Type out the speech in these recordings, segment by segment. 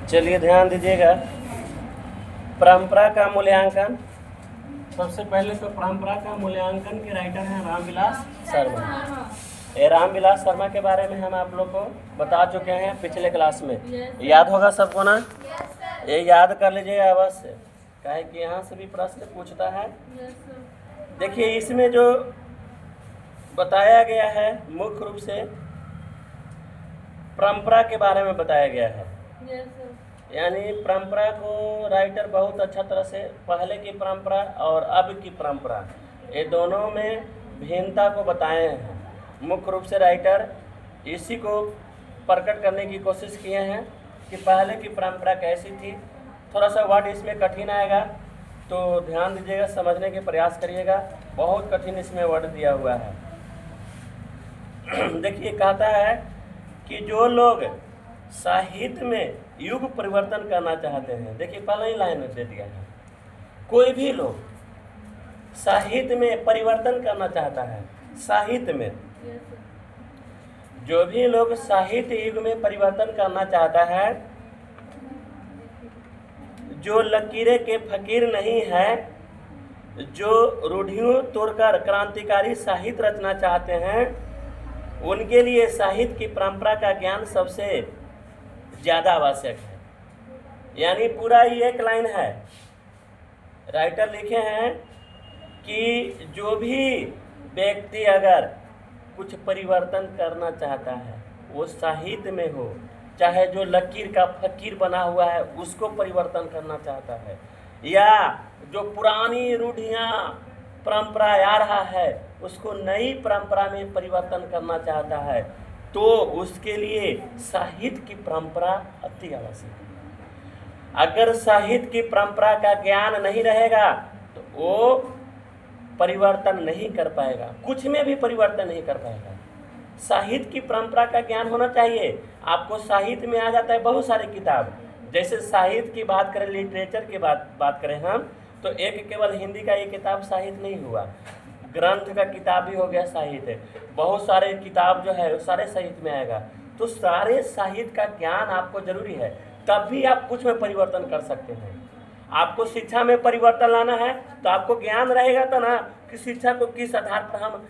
चलिए ध्यान दीजिएगा, परंपरा का मूल्यांकन। सबसे पहले तो परंपरा का मूल्यांकन के राइटर हैं रामविलास शर्मा। ये रामविलास शर्मा के बारे में हम आप लोग को बता चुके हैं पिछले क्लास में। याद होगा सबको ना? ये याद कर लीजिएगा अवश्य, काहे कि यहाँ से भी प्रश्न पूछता है। देखिए इसमें जो बताया गया है मुख्य रूप से परंपरा के बारे में बताया गया है। यानी परंपरा को राइटर बहुत अच्छा तरह से पहले की परंपरा और अब की परंपरा, ये दोनों में भिन्नता को बताए हैं। मुख्य रूप से राइटर इसी को प्रकट करने की कोशिश किए हैं कि पहले की परंपरा कैसी थी। थोड़ा सा वर्ड इसमें कठिन आएगा तो ध्यान दीजिएगा, समझने के प्रयास करिएगा। बहुत कठिन इसमें वर्ड दिया हुआ है। देखिए कहता है कि जो लोग साहित्य में युग परिवर्तन करना चाहते हैं, देखिए पहले ही लाइन में दे दिया है, कोई भी लोग साहित्य में परिवर्तन करना चाहता है। साहित्य में जो भी लोग साहित्य युग में परिवर्तन करना चाहता है, जो लकीरें के फकीर नहीं है, जो रूढ़ियों तोड़कर क्रांतिकारी साहित्य रचना चाहते हैं, उनके लिए साहित्य की परंपरा का ज्ञान सबसे ज़्यादा आवश्यक है। यानी पूरा ही एक लाइन है, राइटर लिखे हैं कि जो भी व्यक्ति अगर कुछ परिवर्तन करना चाहता है, वो साहित्य में हो, चाहे जो लकीर का फकीर बना हुआ है उसको परिवर्तन करना चाहता है, या जो पुरानी रूढ़ियाँ परंपरा आ रहा है उसको नई परंपरा में परिवर्तन करना चाहता है, तो उसके लिए साहित्य की परंपरा अति आवश्यक है। अगर साहित्य की परंपरा का ज्ञान नहीं रहेगा तो वो परिवर्तन नहीं कर पाएगा, कुछ में भी परिवर्तन नहीं कर पाएगा। साहित्य की परंपरा का ज्ञान होना चाहिए। आपको साहित्य में आ जाता है बहुत सारे किताब, जैसे साहित्य की बात करें, लिटरेचर की बात करें हम, तो एक केवल हिंदी का एक किताब साहित्य नहीं हुआ, ग्रंथ का किताब भी हो गया साहित्य। बहुत सारे किताब जो है वो सारे साहित्य में आएगा। तो सारे साहित्य का ज्ञान आपको जरूरी है, तब भी आप कुछ में परिवर्तन कर सकते हैं। आपको शिक्षा में परिवर्तन लाना है तो आपको ज्ञान रहेगा तो ना, कि शिक्षा को किस आधार पर हम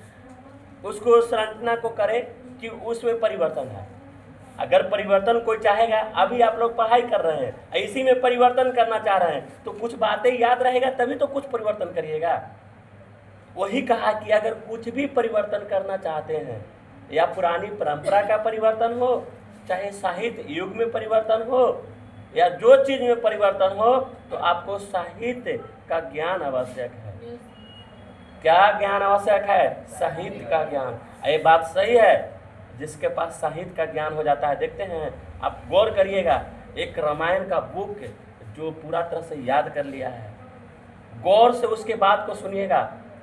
उसको संरचना को करें कि उसमें परिवर्तन है। अगर परिवर्तन कोई चाहेगा, अभी आप लोग पढ़ाई कर रहे हैं, इसी में परिवर्तन करना चाह रहे हैं, तो कुछ बातें याद रहेगा तभी तो कुछ परिवर्तन करिएगा। वही कहा कि अगर कुछ भी परिवर्तन करना चाहते हैं, या पुरानी परंपरा का परिवर्तन हो, चाहे साहित्य युग में परिवर्तन हो, या जो चीज में परिवर्तन हो, तो आपको साहित्य का ज्ञान आवश्यक है। क्या ज्ञान आवश्यक है? साहित्य का ज्ञान। ये बात सही है, जिसके पास साहित्य का ज्ञान हो जाता है। देखते हैं, आप गौर करिएगा, एक रामायण का बुक जो पूरा तरह से याद कर लिया है, गौर से उसके बात को सुनिएगा,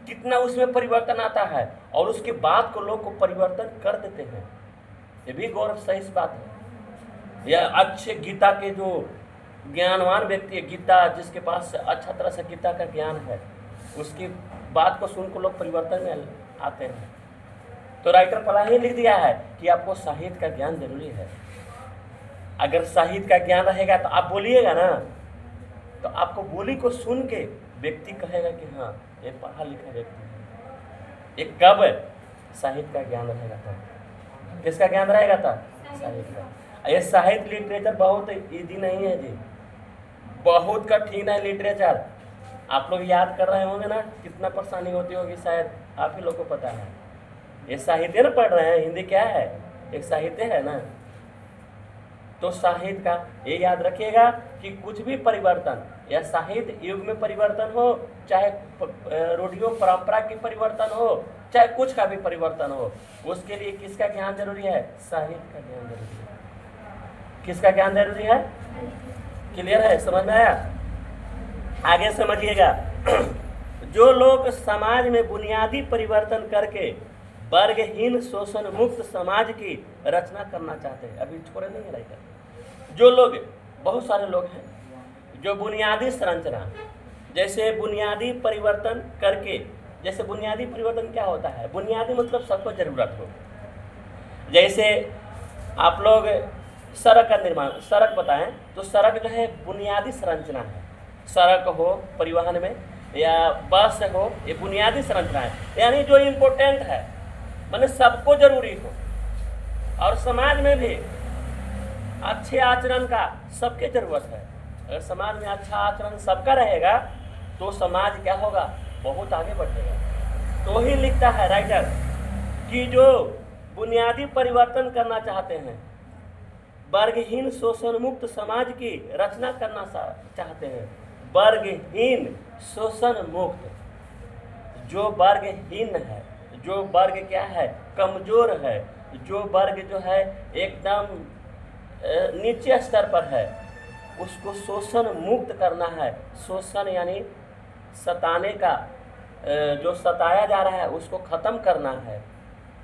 कितना उसमें परिवर्तन आता है, और उसके बाद को लोग को परिवर्तन कर देते हैं। ये भी गौर सही बात है। या अच्छे गीता के जो ज्ञानवान व्यक्ति है, गीता जिसके पास अच्छा तरह से गीता का ज्ञान है, उसकी बात को सुनकर लोग परिवर्तन में आते हैं। तो राइटर पहले ही लिख दिया है कि आपको साहित्य का ज्ञान जरूरी है। अगर साहित्य का ज्ञान रहेगा तो आप बोलिएगा ना, तो आपको बोली को सुन के व्यक्ति कहेगा कि हाँ ये पढ़ा लिखा व्यक्ति है। एक कब साहित्य का ज्ञान रहेगा तब। किसका ज्ञान रहेगा तब? साहित्य का। ये साहित्य लिटरेचर बहुत ईजी नहीं है जी, बहुत कठिन है लिटरेचर। आप लोग याद कर रहे होंगे ना, कितना परेशानी होती होगी, शायद आप ही लोग को पता है। ये साहित्य ना पढ़ रहे हैं, हिंदी क्या है? एक साहित्य है ना। तो साहित्य का ये याद रखिएगा कि कुछ भी परिवर्तन, या साहित्य युग में परिवर्तन हो, चाहे रूढ़ियों परंपरा की परिवर्तन हो, चाहे कुछ का भी परिवर्तन हो, उसके लिए किसका ज्ञान जरूरी है? साहित्य का ज्ञान जरूरी है। किसका ज्ञान जरूरी है? क्लियर है? समझ में आया? आगे समझिएगा। जो लोग समाज में बुनियादी परिवर्तन करके वर्गहीन शोषण मुक्त समाज की रचना करना चाहते हैं, अभी छोड़े नहीं है राइटर। जो लोग, बहुत सारे लोग हैं जो बुनियादी संरचना, जैसे बुनियादी परिवर्तन करके, जैसे बुनियादी परिवर्तन क्या होता है? बुनियादी मतलब सबको जरूरत हो। जैसे आप लोग सड़क का निर्माण, सड़क बताएं तो सड़क जो है बुनियादी संरचना है। सड़क हो परिवहन में या बस हो, ये बुनियादी संरचना है, यानी जो इम्पोर्टेंट है, माने सबको जरूरी हो। और समाज में भी अच्छे आचरण का सबके जरूरत है। अगर समाज में अच्छा आचरण सबका रहेगा तो समाज क्या होगा, बहुत आगे बढ़ेगा। तो ही लिखता है राइटर कि जो बुनियादी परिवर्तन करना चाहते हैं, वर्गहीन शोषण मुक्त समाज की रचना करना चाहते हैं, वर्गहीन शोषण मुक्त, जो वर्गहीन है, जो वर्ग क्या है, कमजोर है, जो वर्ग जो है एकदम नीचे स्तर पर है, उसको शोषण मुक्त करना है। शोषण यानी सताने का, जो सताया जा रहा है उसको खत्म करना है,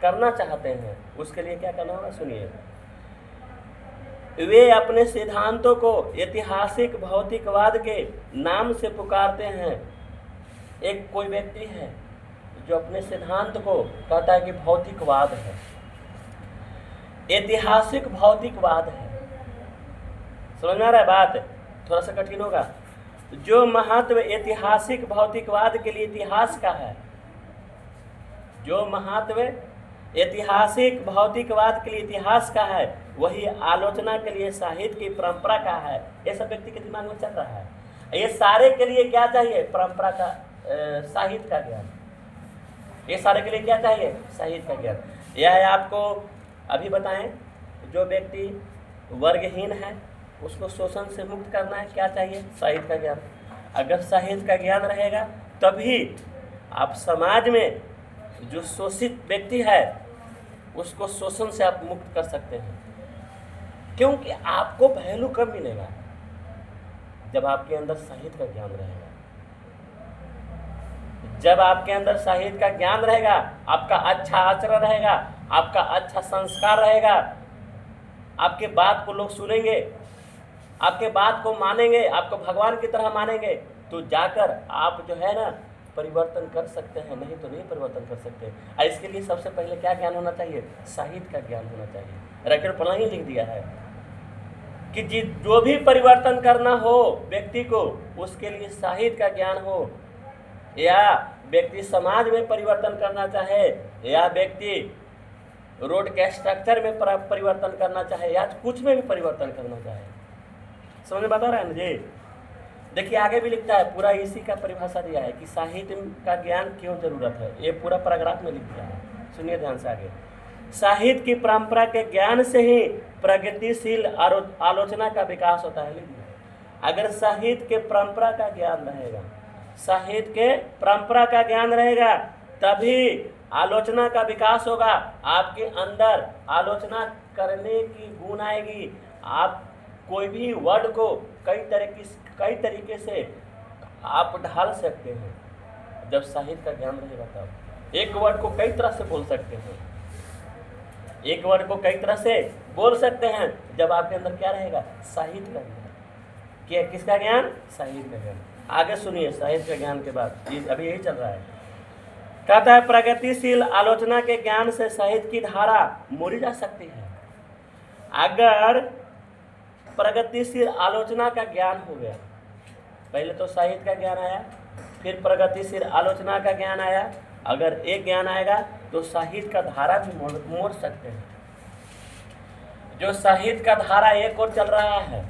करना चाहते हैं। उसके लिए क्या करना होगा, सुनिए। वे अपने सिद्धांतों को ऐतिहासिक भौतिकवाद के नाम से पुकारते हैं। एक कोई व्यक्ति है जो अपने सिद्धांत को कहता है कि भौतिकवाद है, ऐतिहासिक भौतिकवाद है। समझ में आ रहा है बात, थोड़ा सा कठिन होगा। जो महत्व ऐतिहासिक भौतिकवाद के लिए इतिहास का है, जो महत्व ऐतिहासिक भौतिकवाद के लिए इतिहास का है, वही आलोचना के लिए साहित्य की परंपरा का है। ये सब व्यक्ति के दिमाग में चल रहा है। ये सारे के लिए क्या चाहिए, परंपरा का, साहित्य का ज्ञान। ये सारे के लिए क्या चाहिए, साहित्य का ज्ञान। यह आपको अभी बताएं, जो व्यक्ति वर्गहीन है उसको शोषण से मुक्त करना है, क्या चाहिए, साहित्य का ज्ञान। अगर साहित्य का ज्ञान रहेगा तभी आप समाज में जो शोषित व्यक्ति है उसको शोषण से आप मुक्त कर सकते हैं। क्योंकि आपको वैल्यू कब मिलेगा, जब आपके अंदर साहित्य का ज्ञान रहेगा। जब आपके अंदर साहित्य का ज्ञान रहेगा, आपका अच्छा आचरण रहेगा, आपका अच्छा संस्कार रहेगा, आपके बात को लोग सुनेंगे, आपके बात को मानेंगे, आपको भगवान की तरह मानेंगे, तो जाकर आप जो है ना परिवर्तन कर सकते हैं, नहीं तो नहीं परिवर्तन कर सकते। और इसके लिए सबसे पहले क्या ज्ञान होना चाहिए, साहित्य का ज्ञान होना चाहिए। राइटर पहले ही लिख दिया है कि जो भी परिवर्तन करना हो व्यक्ति को, उसके लिए साहित्य का ज्ञान हो। या व्यक्ति समाज में परिवर्तन करना चाहे, या व्यक्ति रोड के स्ट्रक्चर में परिवर्तन करना चाहे, या कुछ में भी परिवर्तन करना चाहे। समझ में बता रहा है ना जी। देखिए आगे भी लिखता है, पूरा इसी का परिभाषा दिया है कि साहित्य का ज्ञान क्यों जरूरत है। ये पूरा पैराग्राफ में लिख दिया है, सुनिए ध्यान से आगे। साहित्य की परंपरा के ज्ञान से ही प्रगतिशील आलोचना का विकास होता है। अगर साहित्य के परंपरा का ज्ञान रहेगा, साहित्य के परंपरा का ज्ञान रहेगा, तभी आलोचना का विकास होगा। आपके अंदर आलोचना करने की गुण आएगी। आप कोई भी वर्ड को कई तरीके से आप ढाल सकते हैं। जब साहित्य का ज्ञान रहेगा तब एक वर्ड को कई तरह से बोल सकते हैं, एक वर्ड को कई तरह से बोल सकते हैं। जब आपके अंदर क्या रहेगा, साहित्य का ज्ञान। क्या, किसका ज्ञान, साहित्य का ज्ञान। आगे सुनिए, साहित्य के ज्ञान के बाद अभी यही चल रहा है। कहता है प्रगतिशील आलोचना के ज्ञान से साहित्य की धारा मोड़ी जा सकती है। अगर प्रगतिशील आलोचना का ज्ञान हो गया, पहले तो साहित्य का ज्ञान आया, फिर प्रगतिशील आलोचना का ज्ञान आया। अगर एक ज्ञान आएगा तो साहित्य का धारा भी मोड़ सकते हैं। जो साहित्य का धारा एक और चल रहा है,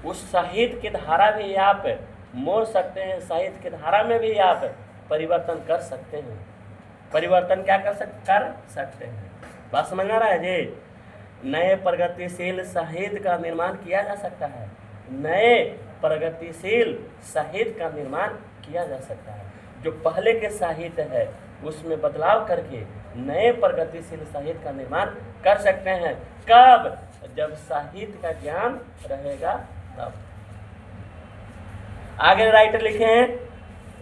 उस साहित्य की धारा भी आप मोड़ सकते हैं। साहित्य की धारा में भी आप परिवर्तन कर सकते हैं। परिवर्तन क्या कर सकते हैं, बात समझ में आ रहा है जी। नए प्रगतिशील साहित्य का निर्माण किया जा सकता है। नए प्रगतिशील साहित्य का निर्माण किया जा सकता है। जो पहले के साहित्य है उसमें बदलाव करके नए प्रगतिशील साहित्य का निर्माण कर सकते हैं। कब, जब साहित्य का ज्ञान रहेगा तब। आगे राइटर लिखे हैं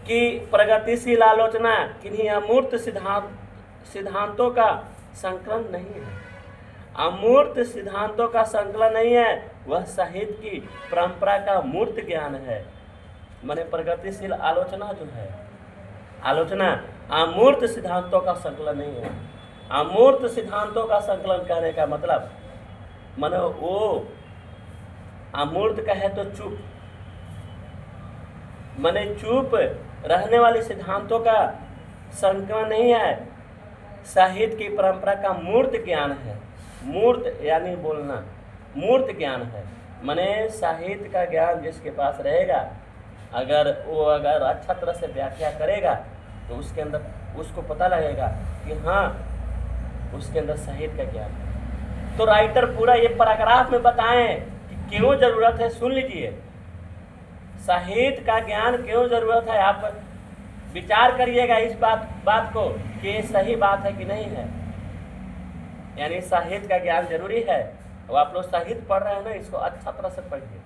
कि प्रगतिशील आलोचना किन्हीं अमूर्त सिद्धांतों का संकलन नहीं है। अमूर्त सिद्धांतों का संकलन नहीं है, वह साहित्य की परंपरा का मूर्त ज्ञान है। माने प्रगतिशील आलोचना जो है, आलोचना अमूर्त सिद्धांतों का संकलन नहीं है। अमूर्त सिद्धांतों का संकलन करने का मतलब माने वो अमूर्त कहे तो चुप, माने चुप रहने वाले सिद्धांतों का संक्रमण नहीं है। साहित्य की परंपरा का मूर्त ज्ञान है। मूर्त यानी बोलना, मूर्त ज्ञान है। माने साहित्य का ज्ञान जिसके पास रहेगा, अगर वो अच्छा तरह से व्याख्या करेगा तो उसके अंदर उसको पता लगेगा कि हाँ उसके अंदर साहित्य का ज्ञान है। तो राइटर पूरा ये पैराग्राफ में बताएं कि क्यों जरूरत है। सुन लीजिए, साहित्य का ज्ञान क्यों जरूरत है। आप विचार करिएगा इस बात को कि ये सही बात है कि नहीं है। यानी साहित्य का ज्ञान जरूरी है। अब आप लोग साहित्य पढ़ रहे हैं ना, इसको अच्छा तरह से पढ़िए।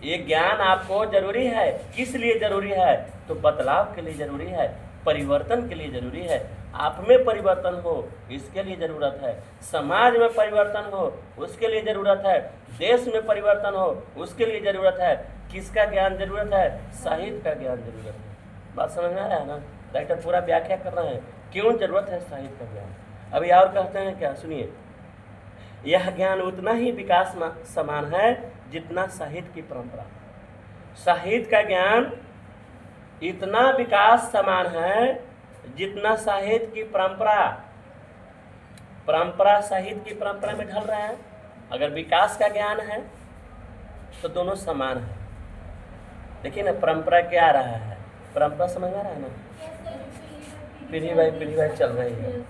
ये ज्ञान आपको जरूरी है। किस लिए जरूरी है? तो बदलाव के लिए जरूरी है, परिवर्तन के लिए जरूरी है। आप में परिवर्तन हो इसके लिए जरूरत है, समाज में परिवर्तन हो उसके लिए जरूरत है, देश में परिवर्तन हो उसके लिए जरूरत है। किसका ज्ञान जरूरत है? साहित्य का ज्ञान जरूरत है। बात समझ में आ रहा है ना? राइटर पूरा व्याख्या कर रहे हैं क्यों जरूरत है साहित्य का ज्ञान। अभी और कहते हैं क्या, सुनिए। यह ज्ञान उतना ही विकास समान है जितना साहित्य की परंपरा। साहित्य का ज्ञान इतना विकास समान है जितना साहित्य की परंपरा साहित्य की परंपरा में ढल रहा है। अगर विकास का ज्ञान है तो दोनों समान है। देखिए ना, परंपरा क्या रहा है, परंपरा समझ आ रहा है ना, पीढ़ी बाई चल रही है।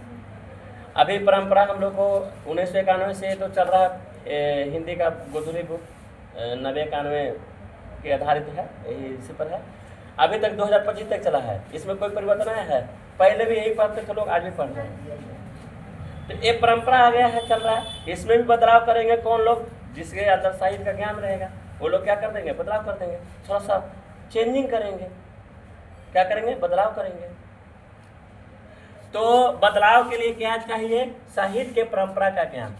अभी परंपरा हम लोग को 1991 से तो चल रहा है। हिंदी का गोधुली बुक 90-91 के आधारित है, इसी पर है। अभी तक 2025 तक चला है। इसमें कोई परिवर्तन आया है? पहले भी यही पढ़ते थे लोग, आज भी पढ़ रहे हैं। तो ये परंपरा आ गया है, चल रहा है। इसमें भी बदलाव करेंगे कौन लोग? जिसके अंदर साहित्य का ज्ञान रहेगा वो लोग क्या कर देंगे? बदलाव कर देंगे, थोड़ा सा चेंजिंग करेंगे। क्या करेंगे? बदलाव करेंगे। तो बदलाव के लिए क्या चाहिए? साहित्य के परंपरा का ज्ञान।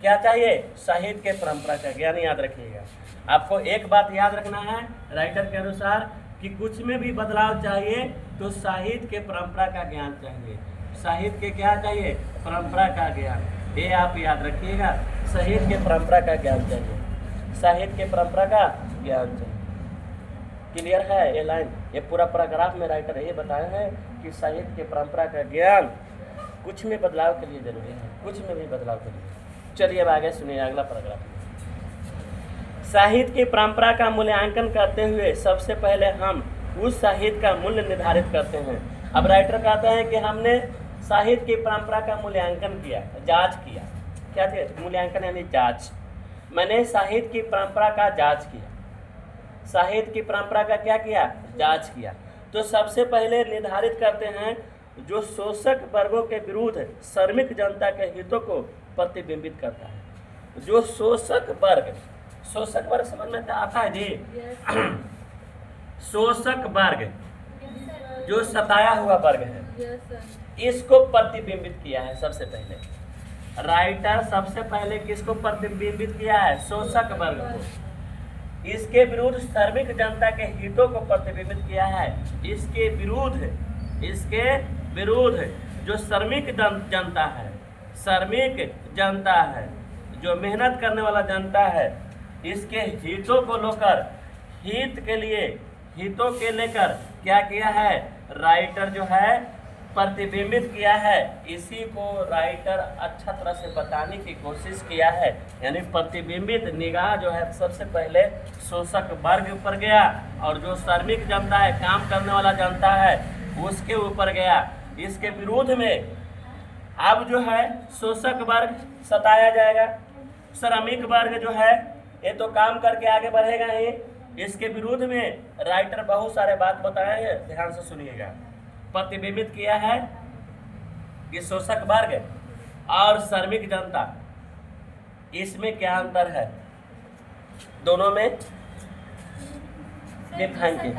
क्या चाहिए? साहित्य के परंपरा का ज्ञान। याद रखिएगा, आपको एक बात याद रखना है राइटर के अनुसार कि कुछ में भी बदलाव चाहिए तो साहित्य के परंपरा का ज्ञान चाहिए। साहित्य के क्या चाहिए? परंपरा का ज्ञान। ये आप याद रखिएगा, साहित्य के परंपरा का ज्ञान चाहिए, साहित्य के परंपरा का ज्ञान चाहिए। क्लियर है ये लाइन? ये पूरा पैराग्राफ में राइटर ये बताया है कि साहित्य के परंपरा का ज्ञान कुछ में बदलाव के लिए जरूरी है, कुछ में भी बदलाव के लिए। चलिए अब आगे सुनिए अगला पैराग्राफ। साहित्य की परंपरा का मूल्यांकन करते हुए सबसे पहले हम उस साहित्य का मूल्य निर्धारित करते हैं। अब राइटर कहते हैं कि हमने साहित्य की परंपरा का मूल्यांकन किया, जांच किया। क्या थे? मूल्यांकन यानी जांच। मैंने साहित्य की परंपरा का जांच किया। साहित्य की परंपरा का क्या किया? जांच किया। तो सबसे पहले निर्धारित करते हैं जो शोषक वर्गों के विरुद्ध श्रमिक जनता के हितों को प्रतिबिंबित करता है। जो शोषक वर्ग समझ में आता है जी? शोषक वर्ग जो सताया हुआ वर्ग है, इसको प्रतिबिंबित किया है। सबसे पहले राइटर सबसे पहले किसको प्रतिबिंबित किया है? शोषक वर्ग को। इसके विरुद्ध श्रमिक जनता के हितों को प्रतिबिंबित किया है। इसके विरुद्ध जो श्रमिक जनता है, जो मेहनत करने वाला जनता है, इसके हितों को लेकर हितों के लेकर क्या किया है? राइटर जो है प्रतिबिंबित किया है। इसी को राइटर अच्छा तरह से बताने की कोशिश किया है। यानी प्रतिबिंबित निगाह जो है सबसे पहले शोषक वर्ग पर गया और जो श्रमिक जनता है, काम करने वाला जनता है, उसके ऊपर गया। इसके विरोध में अब जो है शोषक वर्ग सताया जाएगा। श्रमिक वर्ग जो है ये तो काम करके आगे बढ़ेगा ही। इसके विरुद्ध में राइटर बहुत सारे बात बताए हैं, ध्यान से सुनिएगा। प्रतिबिंबित किया है कि शोषक वर्ग और श्रमिक जनता, इसमें क्या अंतर है? दोनों में दिखाएंगे।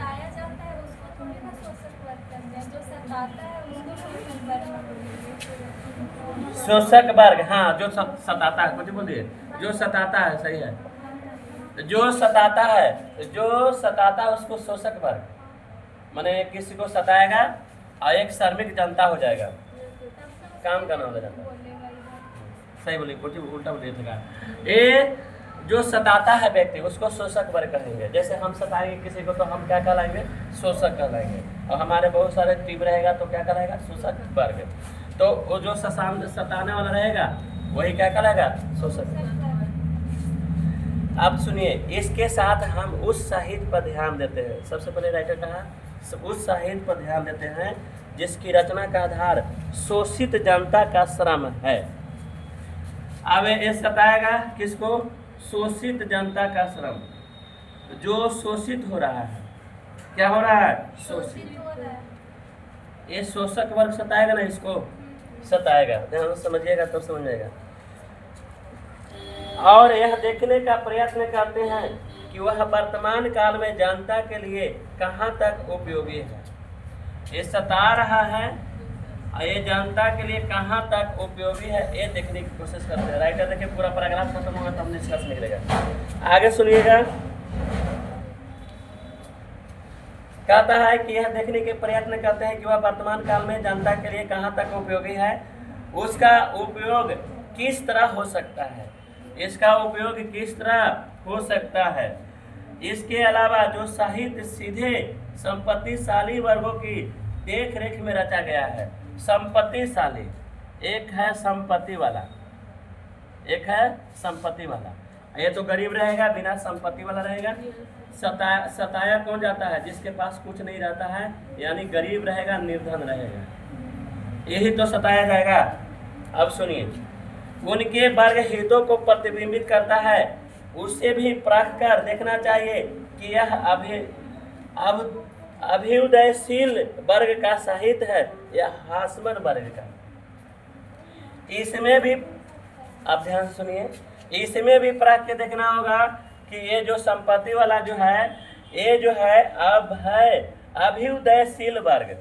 शोषक वर्ग, हाँ, जो सताता है, कुछ बोलिए, जो सताता है, सही है। जो सताता है उसको शोषक वर्ग, माने किसी को सताएगा और एक श्रमिक जनता हो जाएगा, काम करने वाला जनता। सही बोले, कुछ उल्टा बोले था। ये जो सताता है व्यक्ति उसको शोषक वर्ग कहेंगे। जैसे हम सताएंगे किसी को तो हम क्या कहलाएंगे? शोषक कहलाएंगे। और हमारे बहुत सारे तीव्र रहेगा तो क्या कहलाएगा? शोषक वर्ग। तो वो जो सताने वाला रहेगा वही क्या कहलाएगा? शोषक। अब सुनिए, इसके साथ हम उस साहित्य पर ध्यान देते हैं। सबसे पहले राइटर कहा उस साहित्य पर ध्यान देते हैं जिसकी रचना का आधार शोषित जनता का श्रम है। अब ये सताएगा किसको? शोषित जनता का श्रम। जो शोषित हो रहा है, क्या हो रहा है? शोषित। ये शोषक वर्ग सताएगा ना, इसको सताएगा। ध्यान से समझिएगा तब समझ जाएगा। और यह देखने का प्रयत्न करते हैं कि वह वर्तमान काल में जनता के लिए कहाँ तक उपयोगी है। ये सता रहा है और ये जनता के लिए कहाँ तक उपयोगी है, ये देखने की कोशिश करते हैं। राइटर देखिए, पूरा पैराग्राफ खत्म होगा तब निष्कर्ष निकलेगा। आगे सुनिएगा, कहता है कि यह देखने के प्रयत्न करते हैं कि वह वर्तमान काल में जनता के लिए कहाँ तक उपयोगी है, उसका उपयोग किस तरह हो सकता है, इसका उपयोग किस तरह हो सकता है। इसके अलावा जो साहित्य सीधे संपत्तिशाली वर्गों की देख रेख में रचा गया है। संपत्तिशाली, एक है संपत्ति वाला, एक है संपत्ति वाला। ये तो गरीब रहेगा, बिना संपत्ति वाला रहेगा। सताया कौन जाता है? जिसके पास कुछ नहीं रहता है, यानी गरीब रहेगा, निर्धन रहेगा, यही तो सताया जाएगा। अब सुनिए, उनके वर्ग हितों को प्रतिबिंबित करता है, उसे भी परख कर देखना चाहिए कि यह अभ्युदयशील वर्ग का साहित्य है या हास्यमय वर्ग का। इसमें भी, अब ध्यान सुनिए, इसमें भी परख के देखना होगा कि ये जो संपत्ति वाला जो है, ये जो है अब है अभ्युदयशील वर्ग,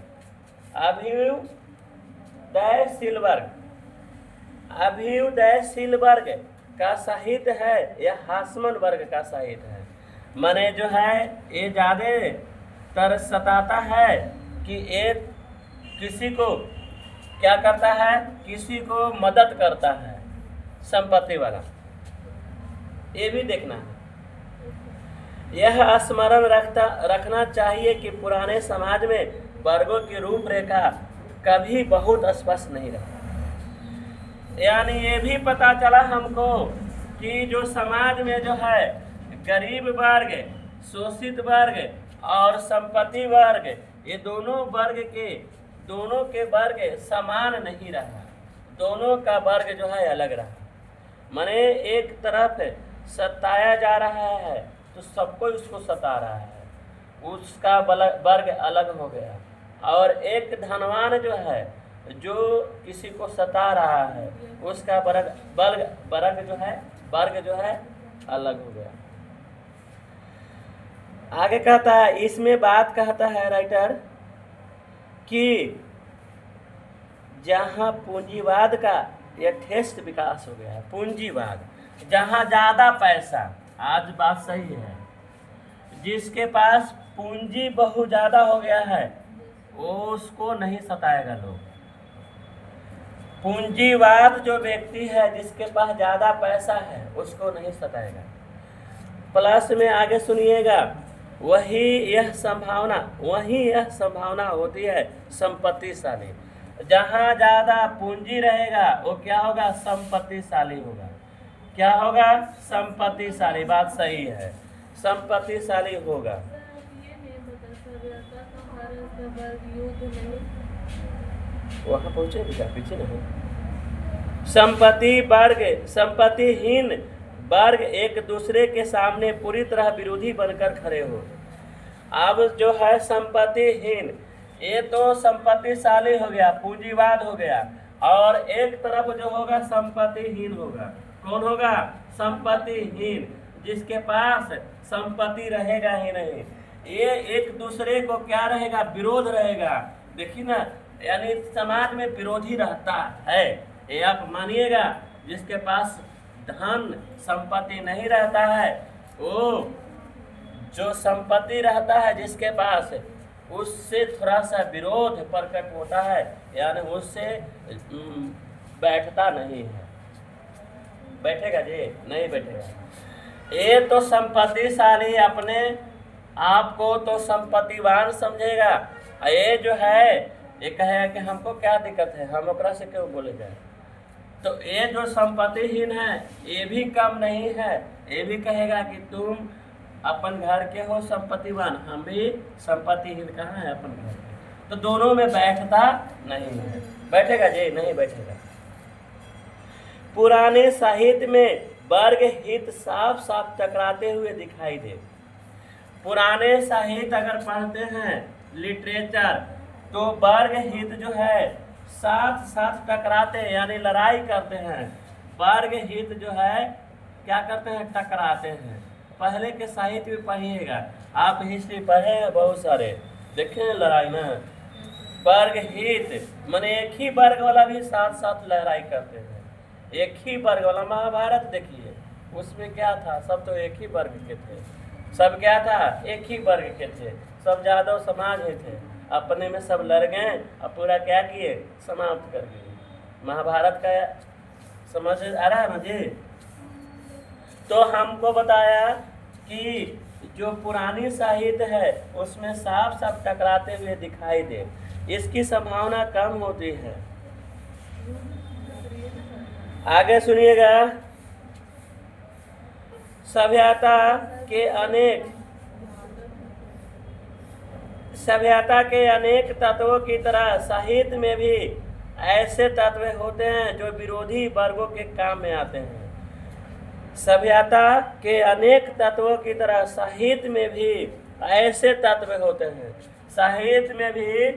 अभ्युदयशील वर्ग, अभ्युदयशील वर्ग का साहित्य है या हास्यमय वर्ग का साहित्य है। माने जो है ये ज्यादा तर सताता है कि ये किसी को क्या करता है, किसी को मदद करता है, संपत्ति वाला। ये भी देखना है। यह स्मरण रखना चाहिए कि पुराने समाज में वर्गों की रूपरेखा कभी बहुत स्पष्ट नहीं रहा। यानी ये भी पता चला हमको कि जो समाज में जो है गरीब वर्ग, शोषित वर्ग और संपत्ति वर्ग, ये दोनों के वर्ग समान नहीं रहा, दोनों का वर्ग जो है अलग रहा। माने एक तरफ सताया जा रहा है तो सबको उसको सता रहा है, उसका वर्ग अलग हो गया। और एक धनवान जो है, जो किसी को सता रहा है, उसका वर्ग जो है अलग हो गया। आगे कहता है, इसमें बात कहता है राइटर कि जहाँ पूंजीवाद का यथेष्ट विकास हो गया है, पूंजीवाद, जहाँ ज़्यादा पैसा, आज बात सही है, जिसके पास पूंजी बहुत ज़्यादा हो गया है वो उसको नहीं सताएगा लोग। पूंजीवाद जो व्यक्ति है जिसके पास ज़्यादा पैसा है उसको नहीं सताएगा। प्लस में आगे सुनिएगा, वही यह संभावना होती है संपत्तिशाली। जहाँ ज़्यादा पूंजी रहेगा वो क्या होगा? संपत्तिशाली होगा। क्या होगा? संपत्तिशाली। बात सही है, संपत्तिशाली होगा। वहाँ पहुँचे भी क्या? पीछे नहीं। संपत्तिहीन वर्ग एक दूसरे के सामने पूरी तरह विरोधी बनकर खड़े हो। अब जो है संपत्तिहीन, ये तो संपत्तिशाली हो गया, पूंजीवाद हो गया, और एक तरफ जो होगा संपत्तिहीन होगा। कौन होगा? संपत्तिहीन, जिसके पास संपत्ति रहेगा ही नहीं। ये एक दूसरे को क्या रहेगा? विरोध रहेगा। देखिए ना, यानी समाज में विरोधी रहता है। ये आप मानिएगा, जिसके पास धन संपत्ति नहीं रहता है, वो जो संपत्ति रहता है जिसके पास, उससे थोड़ा सा विरोध प्रकट होता है, यानी उससे बैठता नहीं है। बैठेगा जी? नहीं बैठेगा। ये तो संपत्तिशाली अपने आप को तो संपत्तिवान समझेगा। ये जो है ये कहेगा कि हमको क्या दिक्कत है, हम ओकरा से क्यों बोले जाए। तो ये जो संपत्तिहीन है ये भी कम नहीं है, ये भी कहेगा कि तुम अपन घर के हो संपत्तिवान, हम भी संपत्तिहीन कहाँ है अपन घर के। तो दोनों में बैठता नहीं है। बैठेगा जी? नहीं बैठेगा। पुराने साहित्य में वर्ग हित साफ साफ टकराते हुए दिखाई दे। पुराने साहित्य अगर पढ़ते हैं लिटरेचर, तो वर्ग हित जो है साथ साथ टकराते हैं, यानी लड़ाई करते हैं। वर्ग हित जो है क्या करते हैं? टकराते हैं। पहले के साहित्य में पढ़िएगा, आप हिस्ट्री पढ़े हैं बहुत सारे, देखें लड़ाई ना। वर्ग हित माने एक ही वर्ग वाला भी साथ साथ लड़ाई करते हैं। एक ही वर्ग वाला महाभारत देखिए, उसमें क्या था? सब तो एक ही वर्ग के थे। सब क्या था? एक ही वर्ग के थे। सब यादव समाज ही थे। अपने में सब लड़ गए और पूरा क्या किए? समाप्त कर दिए। महाभारत का समझ आ रहा है ना जी? तो हमको बताया कि जो पुरानी साहित्य है उसमें साफ साफ टकराते हुए दिखाई दे, इसकी संभावना कम होती है। आगे सुनिएगा। सभ्यता के अनेक तत्वों की तरह साहित्य में भी ऐसे तत्व होते हैं जो विरोधी वर्गों के काम में आते हैं। सभ्यता के अनेक तत्वों की तरह साहित्य में भी ऐसे तत्व होते हैं। साहित्य में भी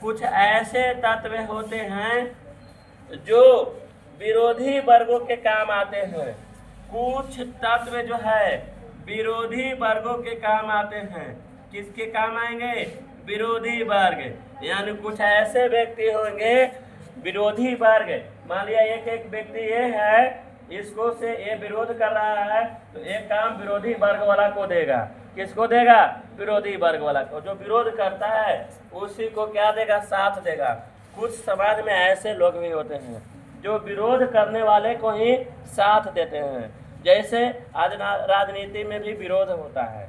कुछ ऐसे तत्व होते हैं जो विरोधी वर्गों के काम आते हैं। कुछ तत्व जो है विरोधी वर्गों के काम आते हैं। किसके काम आएंगे? विरोधी वर्ग। यानी कुछ ऐसे व्यक्ति होंगे विरोधी वर्ग। मान लिया एक व्यक्ति ये है, इसको से ये विरोध कर रहा है, तो एक काम विरोधी वर्ग वाला को देगा। किसको देगा? विरोधी वर्ग वाला को। जो विरोध करता है उसी को क्या देगा? साथ देगा। कुछ समाज में ऐसे लोग भी होते हैं जो विरोध करने वाले को ही साथ देते हैं। जैसे आज राजनीति में भी विरोध होता है।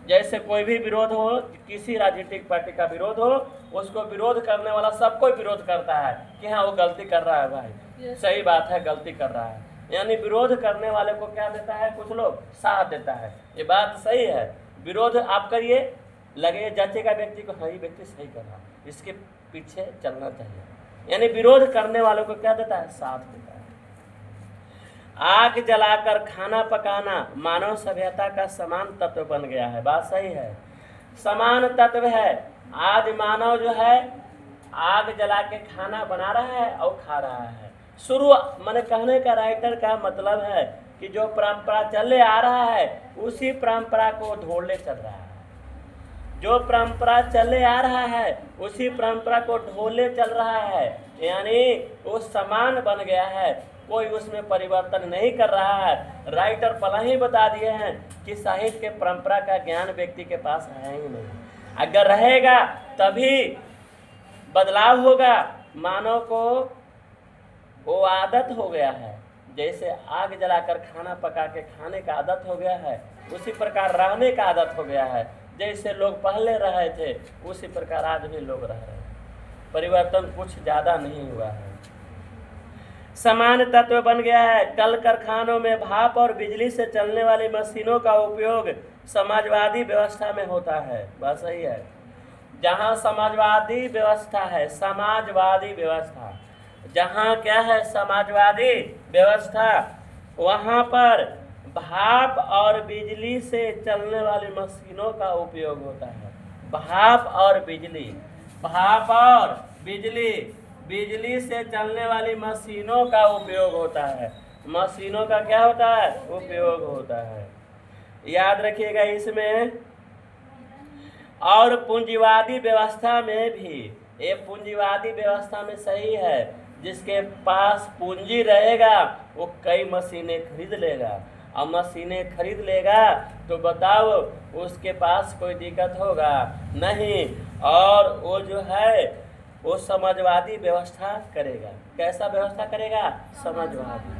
जैसे कोई भी विरोध हो, किसी राजनीतिक पार्टी का विरोध हो, उसको विरोध करने वाला सबको विरोध करता है कि हाँ वो गलती कर रहा है भाई, सही बात है, गलती कर रहा है। यानी विरोध करने वाले को क्या देता है? कुछ लोग साथ देता है। ये बात सही है। विरोध आप करिए, लगे जचेगा व्यक्ति को, हाँ ये व्यक्ति सही कर रहा है, इसके पीछे चलना चाहिए। यानी विरोध करने वालों को क्या देता है? साथ देता है। आग जलाकर खाना पकाना मानव सभ्यता का समान तत्व बन गया है। बात सही है, समान तत्व है। आज मानव जो है आग जला के खाना बना रहा है और खा रहा है। शुरू मैंने कहने का राइटर का मतलब है कि जो परंपरा चले आ रहा है उसी परंपरा को ढोले चल रहा है। जो परंपरा चले आ रहा है उसी परंपरा को ढोले चल रहा है। यानी वो समान बन गया है, कोई उसमें परिवर्तन नहीं कर रहा है। राइटर पहले ही बता दिए हैं कि साहित्य के परंपरा का ज्ञान व्यक्ति के पास है ही नहीं। अगर रहेगा तभी बदलाव होगा। मानव को वो आदत हो गया है, जैसे आग जलाकर खाना पका के खाने का आदत हो गया है, उसी प्रकार रहने का आदत हो गया है। जैसे लोग पहले रहे थे उसी प्रकार आज भी लोग रह रहे हैं। परिवर्तन कुछ ज़्यादा नहीं हुआ है, समान तत्व बन गया है। कल कारखानों में भाप और बिजली से चलने वाली मशीनों का उपयोग समाजवादी व्यवस्था में होता है। बात सही है। जहाँ समाजवादी व्यवस्था है, समाजवादी व्यवस्था जहाँ क्या है? समाजवादी व्यवस्था, वहाँ पर भाप और बिजली से चलने वाली मशीनों का उपयोग होता है। भाप और बिजली, भाप और बिजली, बिजली से चलने वाली मशीनों का उपयोग होता है। मशीनों का क्या होता है? उपयोग होता है। याद रखिएगा इसमें। और पूंजीवादी व्यवस्था में भी, ये पूंजीवादी व्यवस्था में सही है, जिसके पास पूंजी रहेगा वो कई मशीनें खरीद लेगा। और मशीनें खरीद लेगा तो बताओ उसके पास कोई दिक्कत होगा? नहीं। और वो जो है वो समाजवादी व्यवस्था करेगा। कैसा व्यवस्था करेगा? समाजवादी।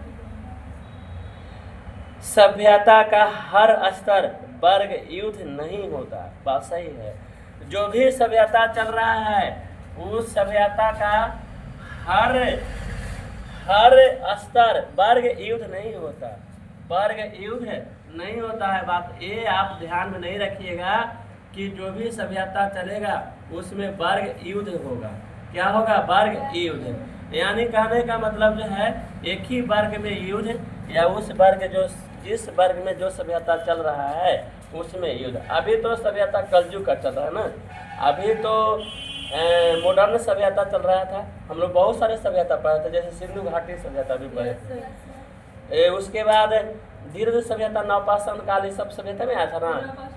सभ्यता का हर स्तर वर्ग युद्ध नहीं होता। बात सही है। जो भी सभ्यता चल रहा है उस सभ्यता का हर स्तर वर्ग युद्ध नहीं होता, वर्ग युद्ध नहीं होता है। बात ये आप ध्यान में नहीं रखिएगा कि जो भी सभ्यता चलेगा उसमें वर्ग युद्ध होगा। क्या होगा? वर्ग युद्ध। यानी कहने का मतलब जो है एक ही वर्ग में युद्ध, या उस वर्ग जो जिस वर्ग में जो सभ्यता चल रहा है उसमें युद्ध। अभी तो सभ्यता कलयुग का चल रहा है ना, अभी तो मॉडर्न सभ्यता चल रहा था। हम लोग बहुत सारे सभ्यता पढ़े थे, जैसे सिंधु घाटी सभ्यता भी पढ़े थे। उसके बाद धीरे सभ्यता, नवपाषाण काल, ये सब सभ्यता में आया था ना,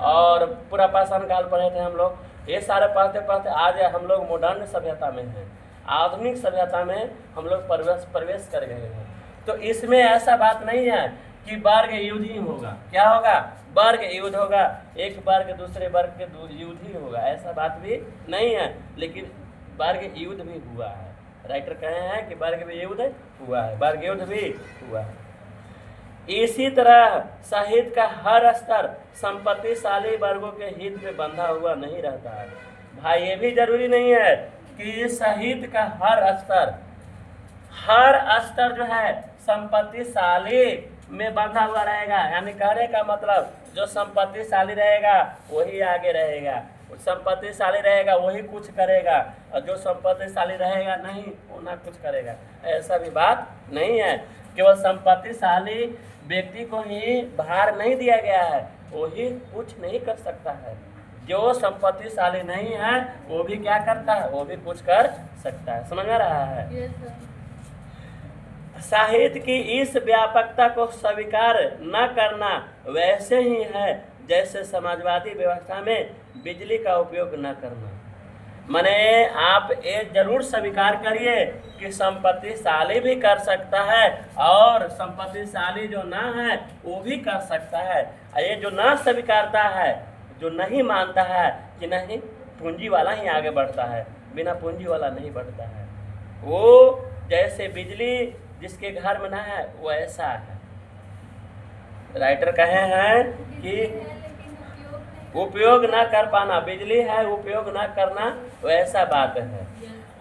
और पूरा पाषाण काल पढ़े थे हम लोग। ये सारे पढ़ते पढ़ते आज हम लोग मॉडर्न सभ्यता में हैं, आधुनिक सभ्यता में हम लोग प्रवेश कर गए हैं। तो इसमें ऐसा बात नहीं है कि वर्ग युद्ध ही होगा। क्या होगा? वर्ग युद्ध होगा, एक वर्ग दूसरे वर्ग के युद्ध ही होगा, ऐसा बात भी नहीं है। लेकिन वर्ग युद्ध भी हुआ है। राइटर कहे हैं कि वर्ग भी युद्ध हुआ है, वर्ग युद्ध भी हुआ है। इसी तरह साहित्य का हर स्तर संपत्तिशाली वर्गों के हित में बंधा हुआ नहीं रहता है। भाई ये भी जरूरी नहीं है कि साहित्य का हर स्तर जो है संपत्तिशाली में बंधा हुआ रहेगा। यानी कहने का मतलब जो संपत्तिशाली रहेगा वही आगे रहेगा, संपत्तिशाली रहेगा वही कुछ करेगा, और जो संपत्तिशाली रहेगा नहीं वो ना कुछ करेगा। ऐसा भी बात नहीं है। केवल संपत्तिशाली व्यक्ति को ही भार नहीं दिया गया है, वही कुछ नहीं कर सकता है। जो संपत्तिशाली नहीं है वो भी क्या करता है? वो भी कुछ कर सकता है। समझ में रहा है? साहित्य की इस व्यापकता को स्वीकार न करना वैसे ही है जैसे समाजवादी व्यवस्था में बिजली का उपयोग न करना। माने आप ये जरूर स्वीकार करिए कि संपत्तिशाली भी कर सकता है और संपत्तिशाली जो ना है वो भी कर सकता है। ये जो ना स्वीकारता है, जो नहीं मानता है कि नहीं पूंजी वाला ही आगे बढ़ता है, बिना पूंजी वाला नहीं बढ़ता है, वो जैसे बिजली जिसके घर में ना है वो ऐसा है। राइटर कहे हैं कि उपयोग ना कर पाना, बिजली है उपयोग ना करना, वैसा बात है।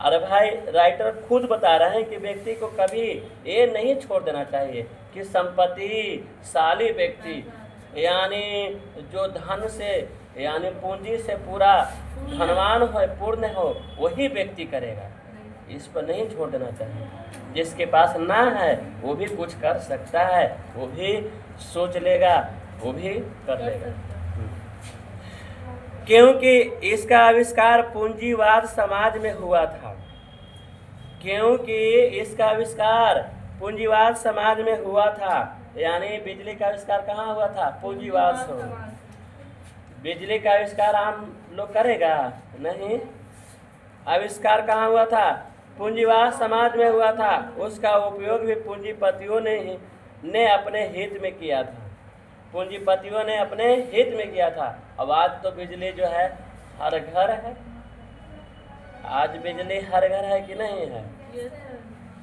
अरे भाई राइटर खुद बता रहे हैं कि व्यक्ति को कभी ये नहीं छोड़ देना चाहिए कि संपत्तिशाली व्यक्ति यानी जो धन से यानी पूंजी से पूरा धनवान हो, पूर्ण हो, वही व्यक्ति करेगा। इस पर नहीं छोड़ देना चाहिए। जिसके पास ना है वो भी कुछ कर सकता है, वो भी सोच लेगा, वो भी कर लेगा। क्योंकि इसका आविष्कार पूंजीवाद समाज में हुआ था। क्योंकि इसका आविष्कार पूंजीवाद समाज में हुआ था। यानी बिजली का आविष्कार कहाँ हुआ था? पूंजीवाद से। बिजली का आविष्कार आम लोग करेगा नहीं। आविष्कार कहाँ हुआ था? पूंजीवाद समाज में हुआ था। उसका उपयोग भी पूंजीपतियों ने अपने हित में किया था। पूंजीपतियों ने अपने हित में किया था। अब आज तो बिजली जो है हर घर है। आज बिजली हर घर है कि नहीं है?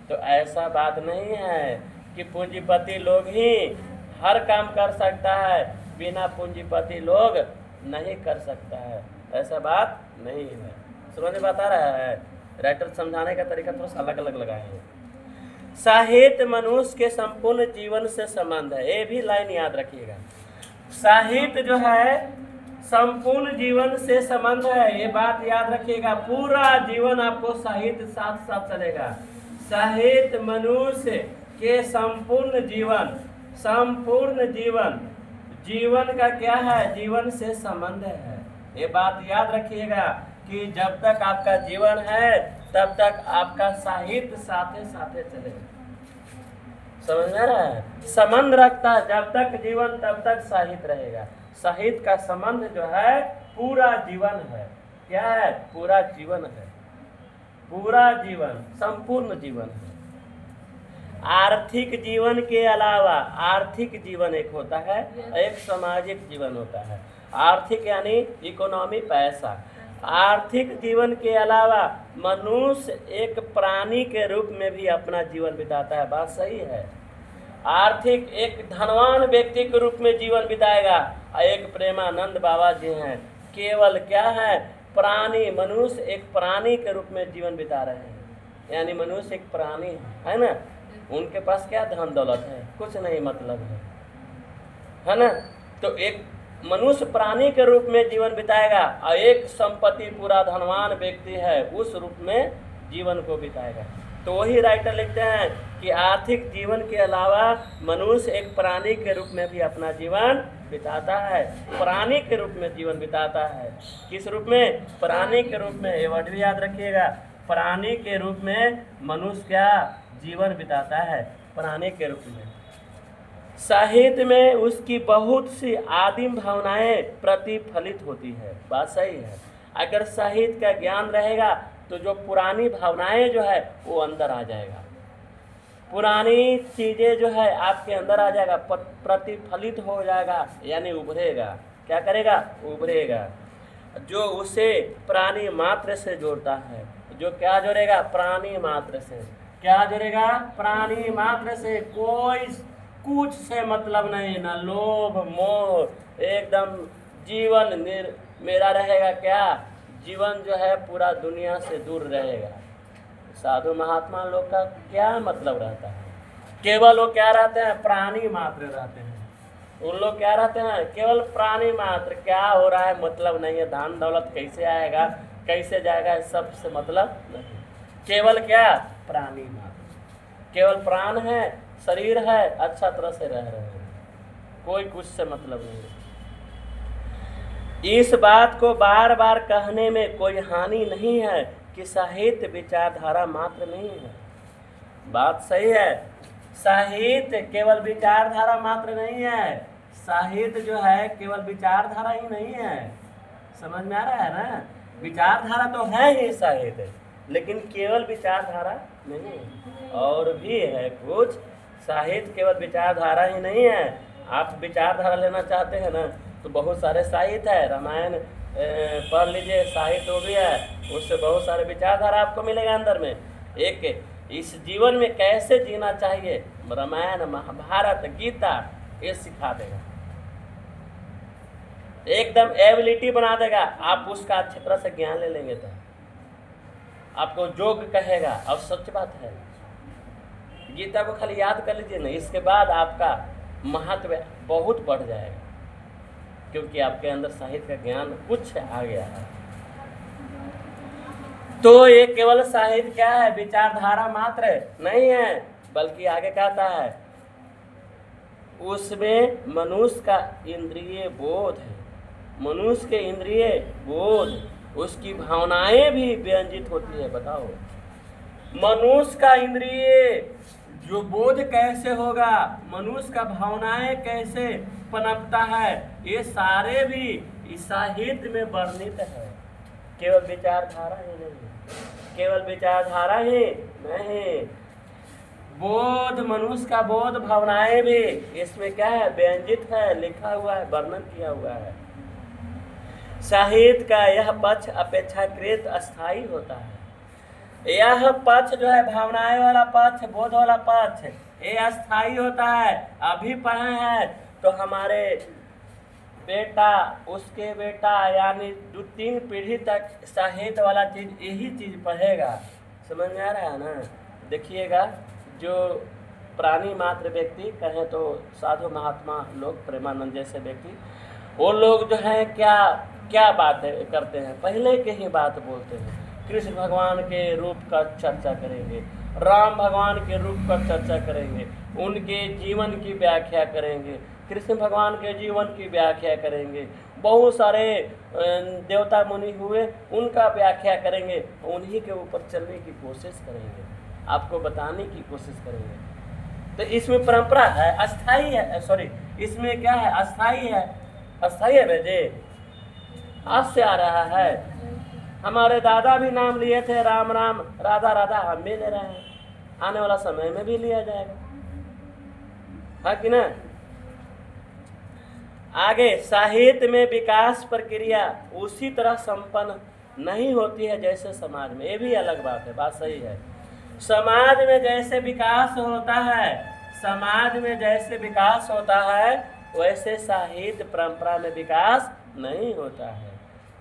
तो ऐसा बात नहीं है कि पूंजीपति लोग ही हर काम कर सकता है, बिना पूंजीपति लोग नहीं कर सकता है। ऐसा बात नहीं है। समझ में बता रहा है? राइटर समझाने का तरीका थोड़ा सा अलग अलग लगाए हैं। साहित्य मनुष्य के संपूर्ण जीवन से संबंध है। ये भी लाइन याद रखिएगा। साहित्य जो है संपूर्ण जीवन से संबंध है, ये बात याद रखिएगा। पूरा जीवन आपको साहित्य साथ साथ चलेगा। साहित्य मनुष्य के संपूर्ण जीवन का क्या है? जीवन से संबंध है। ये बात याद रखिएगा कि जब तक आपका जीवन है तब तक आपका साहित्य साथे साथे चलेगा। समझ में आ रहा है? संबंध रखता है। जब तक जीवन तब तक साहित्य रहेगा। साहित्य का संबंध जो है पूरा जीवन है। क्या है? पूरा जीवन है। पूरा जीवन, संपूर्ण जीवन है। आर्थिक जीवन के अलावा आर्थिक जीवन एक होता है, एक सामाजिक जीवन होता है। आर्थिक यानी इकोनॉमी, पैसा। आर्थिक जीवन के अलावा मनुष्य एक प्राणी के रूप में भी अपना जीवन बिताता है। बात सही है। आर्थिक एक धनवान व्यक्ति के रूप में जीवन बिताएगा। और एक प्रेमानंद बाबा जी हैं, केवल क्या है, प्राणी, मनुष्य एक प्राणी के रूप में जीवन बिता रहे हैं। यानी मनुष्य एक प्राणी है ना, उनके पास क्या धन दौलत है, कुछ नहीं, मतलब है ना। तो एक मनुष्य प्राणी के रूप में जीवन बिताएगा और एक संपत्ति पूरा धनवान व्यक्ति है उस रूप में जीवन को बिताएगा। तो वही राइटर लिखते हैं कि आर्थिक जीवन के अलावा मनुष्य एक प्राणी के रूप में भी अपना जीवन बिताता है, प्राणी के रूप में जीवन बिताता है। किस रूप में, प्राणी के रूप में। ये वर्ड भी याद रखिएगा, प्राणी के रूप में मनुष्य क्या जीवन बिताता है, प्राणी के रूप में। साहित्य में उसकी बहुत सी आदिम भावनाएं प्रतिफलित होती है। बात सही है। अगर साहित्य का ज्ञान रहेगा तो जो पुरानी भावनाएं जो है वो अंदर आ जाएगा, पुरानी चीजें जो है आपके अंदर आ जाएगा, प्रतिफलित हो जाएगा, यानी उभरेगा। क्या करेगा, उभरेगा। जो उसे प्राणी मात्र से जोड़ता है, जो क्या जोड़ेगा, प्राणी मात्र से। क्या जोड़ेगा, प्राणी मात्र से। कोई कुछ से मतलब नहीं, ना लोभ मोह, एकदम जीवन मेरा रहेगा। क्या जीवन जो है पूरा दुनिया से दूर रहेगा। साधु महात्मा लोग का क्या मतलब रहता है, केवल वो क्या रहते हैं, प्राणी मात्र रहते हैं। उन लोग क्या रहते हैं, केवल प्राणी मात्र। क्या हो रहा है मतलब नहीं है, धन दौलत कैसे आएगा कैसे जाएगा, सबसे मतलब नहीं। केवल क्या, प्राणी मात्र। केवल प्राण है, शरीर है, अच्छा तरह से रह रहे हैं, कोई कुछ से मतलब नहीं। इस बात को बार बार कहने में कोई हानि नहीं है कि साहित्य विचारधारा मात्र नहीं है। बात सही है, साहित्य केवल विचारधारा मात्र नहीं है। साहित्य जो है केवल विचारधारा ही नहीं है। समझ में आ रहा है ना, विचारधारा तो है ही साहित्य, लेकिन केवल विचारधारा नहीं है, और भी है कुछ। साहित्य केवल विचारधारा ही नहीं है। आप विचारधारा लेना चाहते हैं ना तो बहुत सारे साहित्य है, रामायण पढ़ लीजिए, साहित्य हो गया है, उससे बहुत सारे विचारधारा आपको मिलेगा अंदर में। एक इस जीवन में कैसे जीना चाहिए, रामायण महाभारत गीता ये सिखा देगा, एकदम एबिलिटी बना देगा। आप उसका अच्छी तरह से ज्ञान ले लेंगे तो आपको योग कहेगा। और सच बात है, गीता को खाली याद कर लीजिए ना, इसके बाद आपका महत्व बहुत बढ़ जाएगा, क्योंकि आपके अंदर साहित्य का ज्ञान कुछ आ गया है। तो ये केवल साहित्य क्या है, विचारधारा मात्र नहीं है, बल्कि आगे कहता है उसमें मनुष्य का इंद्रिय बोध है। मनुष्य के इंद्रिय बोध, उसकी भावनाएं भी व्यंजित होती है। बताओ, मनुष्य का इंद्रिय जो बोध कैसे होगा, मनुष्य का भावनाएं कैसे पनपता है, ये सारे भी इस साहित्य में वर्णित है। केवल विचारधारा ही नहीं, केवल विचारधारा ही नहीं, बोध, मनुष्य का बोध, भावनाएं भी इसमें क्या है, व्यंजित है, लिखा हुआ है, वर्णन किया हुआ है। साहित्य का यह पक्ष अपेक्षाकृत अस्थायी होता है। यह पक्ष जो है, भावनाएं वाला पक्ष, बोध वाला पक्ष, ये अस्थायी होता है। अभी पढ़े हैं तो हमारे बेटा, उसके बेटा, यानी 2-3 पीढ़ी तक साहित्य वाला चीज, यही चीज पढ़ेगा। समझ में आ रहा है ना। देखिएगा, जो प्राणी मात्र व्यक्ति कहें तो साधु महात्मा लोग, प्रेमानंद जैसे व्यक्ति, वो लोग जो है क्या क्या बातें करते हैं, पहले के ही बात बोलते हैं। कृष्ण भगवान के रूप का चर्चा करेंगे, राम भगवान के रूप का चर्चा करेंगे, उनके जीवन की व्याख्या करेंगे, कृष्ण भगवान के जीवन की व्याख्या करेंगे, बहुत सारे देवता मुनि हुए उनका व्याख्या करेंगे, उन्हीं के ऊपर चलने की कोशिश करेंगे, आपको बताने की कोशिश करेंगे। तो इसमें परंपरा है, अस्थाई है, सॉरी, इसमें क्या है, अस्थाई है। अस्थाई है बेटे, आज से आ रहा है। हमारे दादा भी नाम लिए थे, राम राम राधा राधा, हम भी ले रहे हैं, आने वाला समय में भी लिया जाएगा, है कि ना। आगे, साहित्य में विकास प्रक्रिया उसी तरह संपन्न नहीं होती है जैसे समाज में। ये भी अलग बात है, बात सही है। समाज में जैसे विकास होता है, समाज में जैसे विकास होता है वैसे साहित्य परंपरा में विकास नहीं होता है।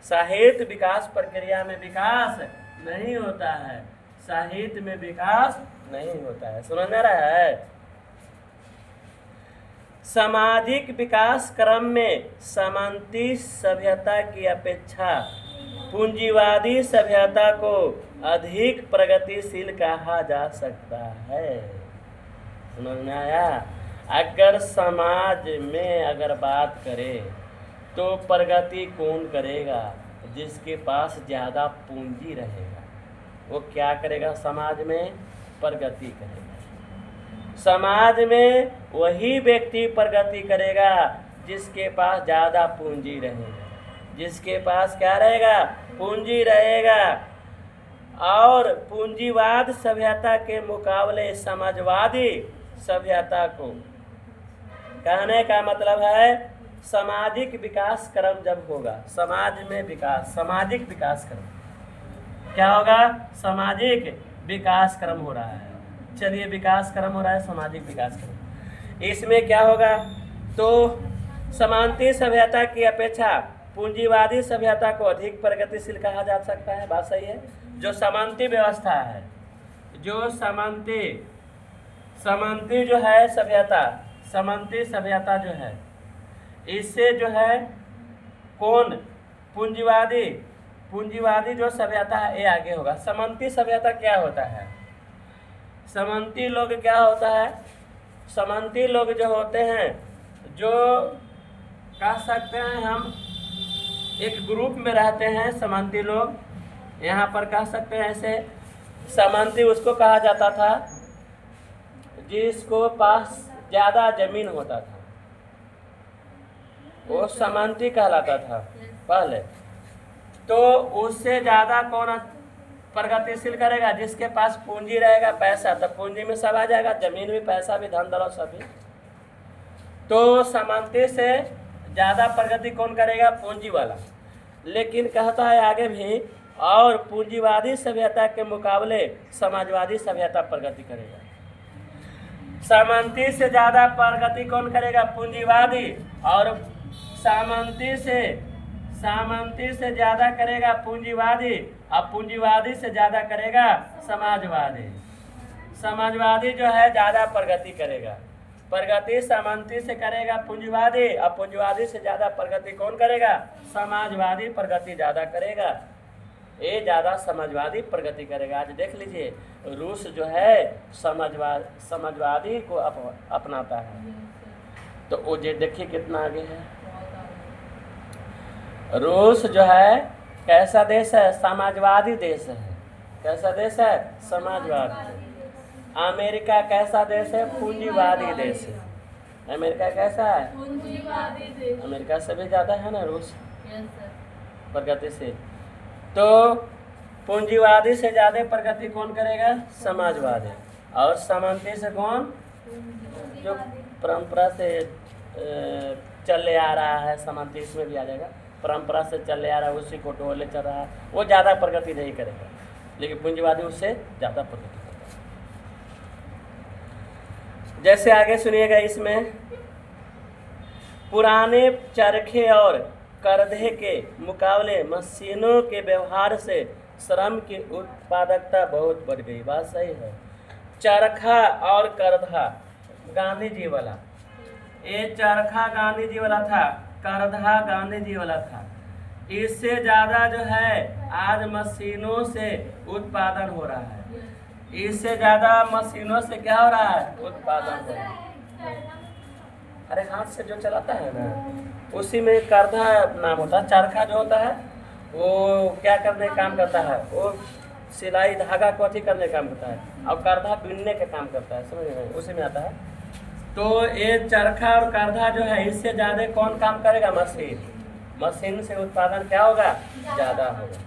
साहित्य विकास प्रक्रिया में विकास नहीं होता है, साहित्य में विकास नहीं होता है। समझ में आ रहा है? सामाजिक विकास क्रम में सामंती सभ्यता की अपेक्षा पूंजीवादी सभ्यता को अधिक प्रगतिशील कहा जा सकता है। समझ में आया? अगर समाज में अगर बात करें तो प्रगति कौन करेगा? जिसके पास ज़्यादा पूंजी रहेगा वो क्या करेगा? समाज में प्रगति करेगा। समाज में वही व्यक्ति प्रगति करेगा जिसके पास ज़्यादा पूंजी रहेगा, जिसके पास क्या रहेगा? पूंजी रहेगा। और पूंजीवाद सभ्यता के मुकाबले समाजवादी सभ्यता को, कहने का मतलब है सामाजिक विकास क्रम जब होगा, समाज में विकास, सामाजिक विकास क्रम क्या होगा? सामाजिक विकास क्रम हो रहा है। चलिए, विकास क्रम हो रहा है, सामाजिक विकास क्रम। इसमें क्या होगा? तो समांती सभ्यता की अपेक्षा पूंजीवादी सभ्यता को अधिक प्रगतिशील कहा जा सकता है। बात सही है। जो समांती व्यवस्था है, जो समांती जो है सभ्यता, समांती सभ्यता जो है, इससे जो है कौन? पूंजीवादी जो सभ्यता है ये आगे होगा। समांती सभ्यता क्या होता है? समांती लोग क्या होता है? समांती लोग जो होते हैं, जो कह सकते हैं हम एक ग्रुप में रहते हैं समांती लोग, यहाँ पर कह सकते हैं ऐसे। समांती उसको कहा जाता था जिसको पास ज़्यादा जमीन होता था, वो समांती कहलाता था पहले। तो उससे ज़्यादा कौन प्रगतिशील करेगा? जिसके पास पूंजी रहेगा, पैसा, तब पूंजी में सब आ जाएगा, जमीन भी, पैसा भी, धन दौलत सभी। तो समांती से ज़्यादा प्रगति कौन करेगा? पूंजी वाला। लेकिन कहता है आगे भी, और पूंजीवादी सभ्यता के मुकाबले समाजवादी सभ्यता प्रगति करेगा। समांती से ज़्यादा प्रगति कौन करेगा? पूंजीवादी। और सामंती से ज़्यादा करेगा पूंजीवादी, और पूंजीवादी से ज़्यादा करेगा समाजवादी। समाजवादी जो है ज़्यादा प्रगति करेगा। प्रगति सामंती से करेगा पूंजीवादी, और पूंजीवादी से ज़्यादा प्रगति कौन करेगा? समाजवादी प्रगति ज़्यादा करेगा। ये ज़्यादा समाजवादी प्रगति करेगा। आज देख लीजिए, रूस जो है समाजवादी को अपनाता है, तो वो जो देखिए कितना आगे है। रूस जो है कैसा देश है? समाजवादी देश है। कैसा देश है? समाजवादी। अमेरिका कैसा देश है? पूंजीवादी देश है। अमेरिका कैसा है? पूंजीवादी देश। अमेरिका से भी ज़्यादा है ना रूस प्रगति से। तो पूंजीवादी से ज़्यादा प्रगति कौन करेगा? समाजवादी। और समांती से कौन? जो परंपरा से चले आ रहा है, समांती इसमें भी आ जाएगा। परंपरा से चले आ रहा है, उसी को टोले चल रहा है, वो ज़्यादा प्रगति नहीं करेगा, लेकिन पूंजीवादी उससे ज़्यादा प्रगति करेगा। जैसे आगे सुनिएगा, इसमें पुराने चरखे और करधे के मुकाबले मशीनों के व्यवहार से श्रम की उत्पादकता बहुत बढ़ गई। बात सही है। चरखा और करधा गांधी जी वाला, ये चरखा गांधी जी वाला था, करधा गांधी जी वाला था। इससे ज़्यादा जो है आज मशीनों से उत्पादन हो रहा है। इससे ज़्यादा मशीनों से क्या हो रहा है? उत्पादन हो रहा है। अरे हाथ से जो चलाता है ना, उसी में करधा नाम होता है। चरखा जो होता है वो क्या करने का काम करता है? वो सिलाई धागा को अथी करने का काम करता है, और करधा बीनने का काम करता है। समझ रहे हैं? उसी में आता है। तो ये चरखा और करधा जो है, इससे ज़्यादा कौन काम करेगा? मशीन। मशीन से उत्पादन क्या होगा? ज़्यादा होगा।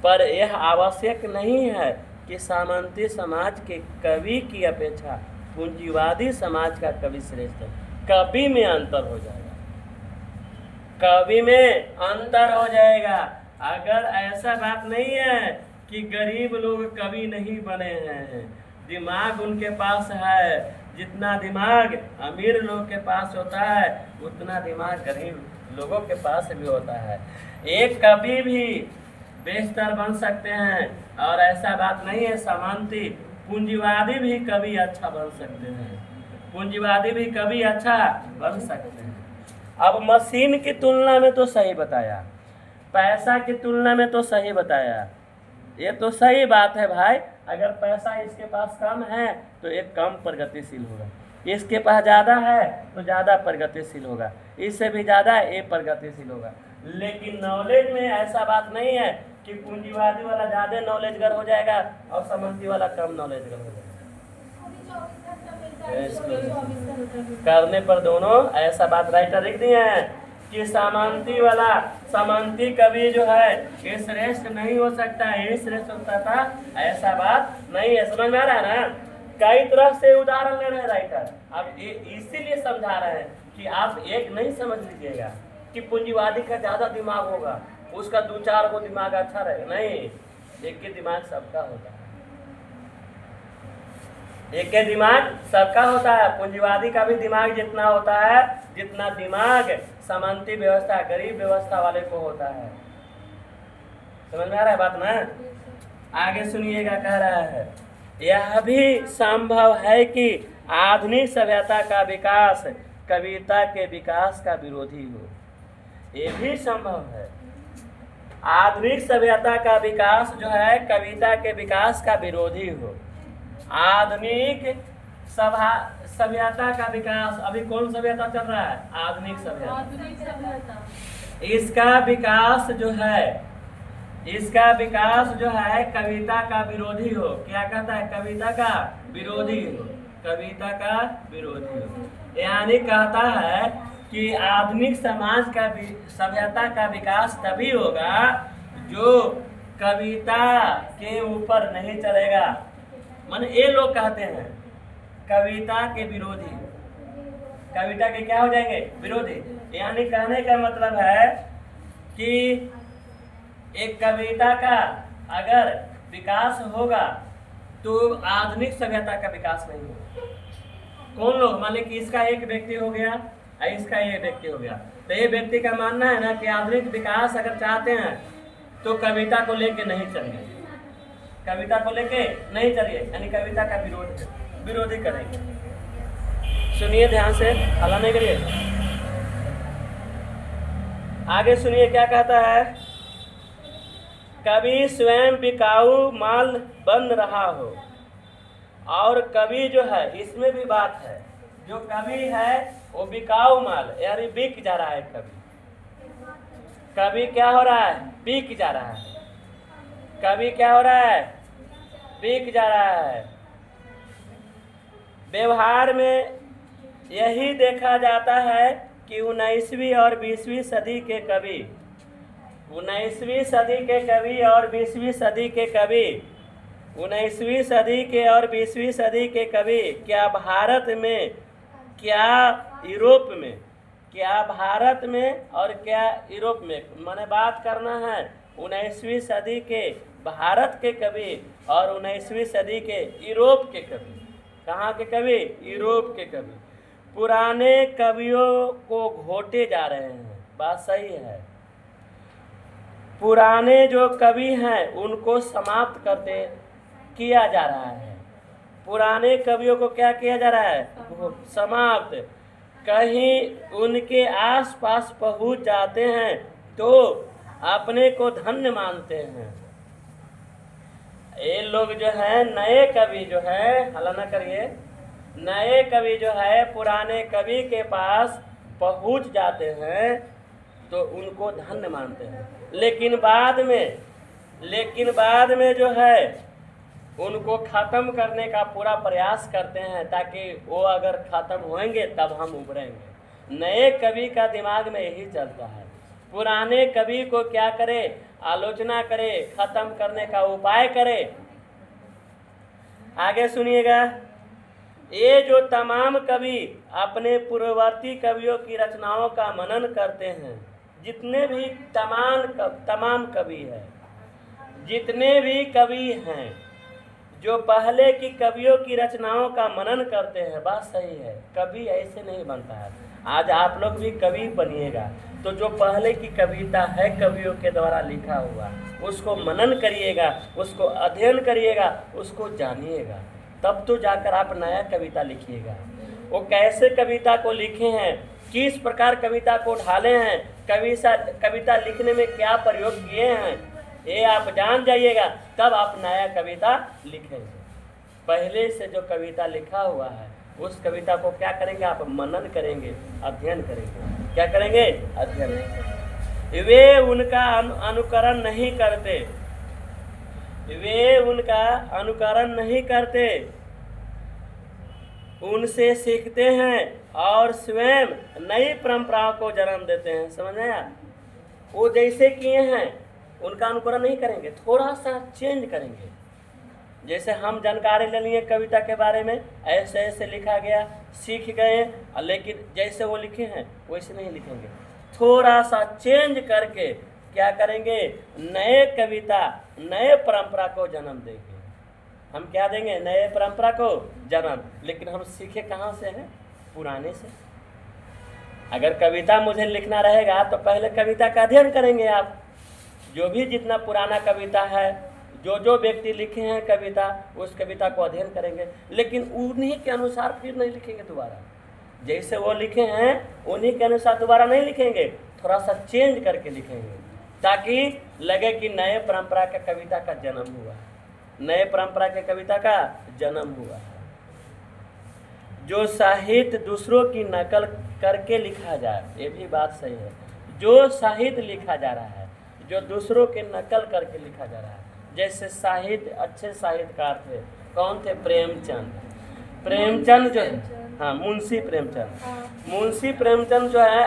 पर यह आवश्यक नहीं है कि सामंती समाज के कवि की अपेक्षा पूंजीवादी समाज का कवि श्रेष्ठ है। कवि में अंतर हो जाएगा, कवि में अंतर हो जाएगा। अगर ऐसा बात नहीं है कि गरीब लोग कवि नहीं बने हैं, दिमाग उनके पास है, जितना दिमाग अमीर लोग के पास होता है उतना दिमाग गरीब लोगों के पास भी होता है। एक कभी भी बेशतर बन सकते हैं, और ऐसा बात नहीं है समानती, पूंजीवादी भी कभी अच्छा बन सकते हैं, पूंजीवादी भी कभी अच्छा बन सकते हैं। अब मशीन की तुलना में तो सही बताया, पैसा की तुलना में तो सही बताया, ये तो सही बात है भाई। अगर पैसा इसके पास कम है तो एक कम प्रगतिशील होगा, इसके पास ज़्यादा है तो ज़्यादा प्रगतिशील होगा, इससे भी ज़्यादा ये प्रगतिशील होगा। लेकिन नॉलेज में ऐसा बात नहीं है कि पूंजीवादी वाला ज़्यादा नॉलेजगर हो जाएगा और सामंती वाला कम नॉलेजगर हो जाएगा। करने पर दोनों ऐसा बात राइटर लिख दिए हैं कि सामंती कभी जो है ये श्रेष्ठ नहीं हो सकता, ये श्रेष्ठ होता था, ऐसा बात नहीं है। समझ में आ रहा है ना? कई तरह से उदाहरण ले रहे हैं राइटर। अब इसीलिए समझा रहे हैं कि आप एक नहीं समझ लीजिएगा कि पूंजीवादी का ज्यादा दिमाग होगा, उसका 2-4 को दिमाग अच्छा रहेगा, नहीं, एक के दिमाग सबका होता है, एक के दिमाग सबका होता है। पूंजीवादी का भी दिमाग जितना होता है जितना दिमाग सामंती व्यवस्था गरीब व्यवस्था वाले को होता है। समझ में आ रहा है बात ना? आगे सुनिएगा, कह रहा है यह भी संभव है कि आधुनिक सभ्यता का विकास कविता के विकास का विरोधी हो। ये भी संभव है, आधुनिक सभ्यता का विकास जो है कविता के विकास का विरोधी हो। आधुनिक सभ्यता का विकास, अभी कौन सभ्यता चल रहा है? आधुनिक सभ्यता। इसका विकास जो है कविता का विरोधी हो। क्या कहता है? कविता का विरोधी हो, कविता का विरोधी हो। यानी कहता है कि आधुनिक समाज का सभ्यता का विकास तभी होगा जो कविता के ऊपर नहीं चलेगा। माने ये लोग कहते हैं कविता के विरोधी, कविता के क्या हो जाएंगे? विरोधी। यानी कहने का मतलब है कि एक कविता का अगर विकास होगा तो आधुनिक सभ्यता का विकास नहीं होगा। कौन लोग? मान ली कि इसका एक व्यक्ति हो गया और इसका एक व्यक्ति हो गया, तो ये व्यक्ति का मानना है ना कि आधुनिक विकास अगर चाहते हैं तो कविता को लेके नहीं चलिए, कविता को लेके नहीं चलिए, यानी कविता का विरोधी करेंगे। सुनिए ध्यान से, हल्ला नहीं करिए। आगे सुनिए क्या कहता है। कभी स्वयं बिकाऊ माल बन रहा हो, और कभी जो है इसमें भी बात है, जो कभी है वो बिकाऊ माल यानी बिक जा रहा है, कभी क्या हो रहा है? बिक जा रहा है। कभी क्या हो रहा है? बिक जा रहा है। व्यवहार में यही देखा जाता है कि 19वीं और 20वीं सदी के कवि, 19वीं सदी के कवि और 20वीं सदी के कवि, 19वीं सदी के और 20वीं सदी के कवि क्या भारत में, क्या यूरोप में, क्या भारत में और क्या यूरोप में, मैंने बात करना है 19वीं सदी के भारत के कवि और 19वीं सदी के यूरोप के कवि। कहाँ के कवि? यूरोप के कवि। पुराने कवियों को घोटे जा रहे हैं, बात सही है। पुराने जो कवि हैं उनको समाप्त करते किया जा रहा है। पुराने कवियों को क्या किया जा रहा है? समाप्त। कहीं उनके आसपास पहुंच जाते हैं तो अपने को धन्य मानते हैं। ये लोग जो है नए कवि जो है, हल्ला न करिए, नए कवि जो है पुराने कवि के पास पहुंच जाते हैं तो उनको धन्य मानते हैं, लेकिन बाद में जो है उनको ख़त्म करने का पूरा प्रयास करते हैं, ताकि वो अगर ख़त्म होंगे तब हम उभरेंगे। नए कवि का दिमाग में यही चलता है। पुराने कवि को क्या करे? आलोचना करे, ख़त्म करने का उपाय करे। आगे सुनिएगा। ये जो तमाम कवि अपने पूर्ववर्ती कवियों की रचनाओं का मनन करते हैं, जितने भी तमाम कवि हैं, जितने भी कवि हैं, जो पहले की कवियों की रचनाओं का मनन करते हैं, बात सही है, कवि ऐसे नहीं बनता है। आज आप लोग भी कवि बनिएगा तो जो पहले की कविता है कवियों के द्वारा लिखा हुआ, उसको मनन करिएगा, उसको अध्ययन करिएगा, उसको जानिएगा, तब तो जाकर आप नया कविता लिखिएगा। वो कैसे कविता को लिखे हैं, किस प्रकार कविता को ढाले हैं, कविता लिखने में क्या प्रयोग किए हैं, ये आप जान जाइएगा, तब आप नया कविता लिखेंगे। पहले से जो कविता लिखा हुआ है उस कविता को क्या करेंगे, आप मनन करेंगे, अध्ययन करेंगे। क्या करेंगे? अध्ययन। वे उनका अनुकरण नहीं करते, वे उनका अनुकरण नहीं करते, उनसे सीखते हैं और स्वयं नई परंपराओं को जन्म देते हैं। समझ आया? वो जैसे किए हैं उनका अनुकरण नहीं करेंगे, थोड़ा सा चेंज करेंगे। जैसे हम जानकारी ले लिए कविता के बारे में, ऐसे ऐसे लिखा गया, सीख गए, लेकिन जैसे वो लिखे हैं वैसे नहीं लिखेंगे, थोड़ा सा चेंज करके क्या करेंगे, नए कविता नए परंपरा को जन्म देंगे। हम क्या देंगे? नए परंपरा को जन्म। लेकिन हम सीखे कहाँ से हैं? पुराने से। अगर कविता मुझे लिखना रहेगा तो पहले कविता का अध्ययन करेंगे आप, जो भी जितना पुराना कविता है, जो व्यक्ति लिखे हैं कविता, उस कविता को अध्ययन करेंगे, लेकिन उन्हीं के अनुसार फिर नहीं लिखेंगे दोबारा। जैसे वो लिखे हैं उन्हीं के अनुसार दोबारा नहीं लिखेंगे, थोड़ा सा चेंज करके लिखेंगे, ताकि लगे कि नए परंपरा का कविता का जन्म हुआ, नए परंपरा के कविता का जन्म हुआ है। जो साहित्य दूसरों की नकल करके लिखा जाए, ये भी बात सही है। जो साहित्य लिखा जा रहा है, जो दूसरों के नकल करके लिखा जा रहा है, जैसे साहित्य, अच्छे साहित्यकार थे, कौन थे? प्रेमचंद। प्रेमचंद जो, हाँ, मुंशी प्रेमचंद। मुंशी प्रेमचंद जो है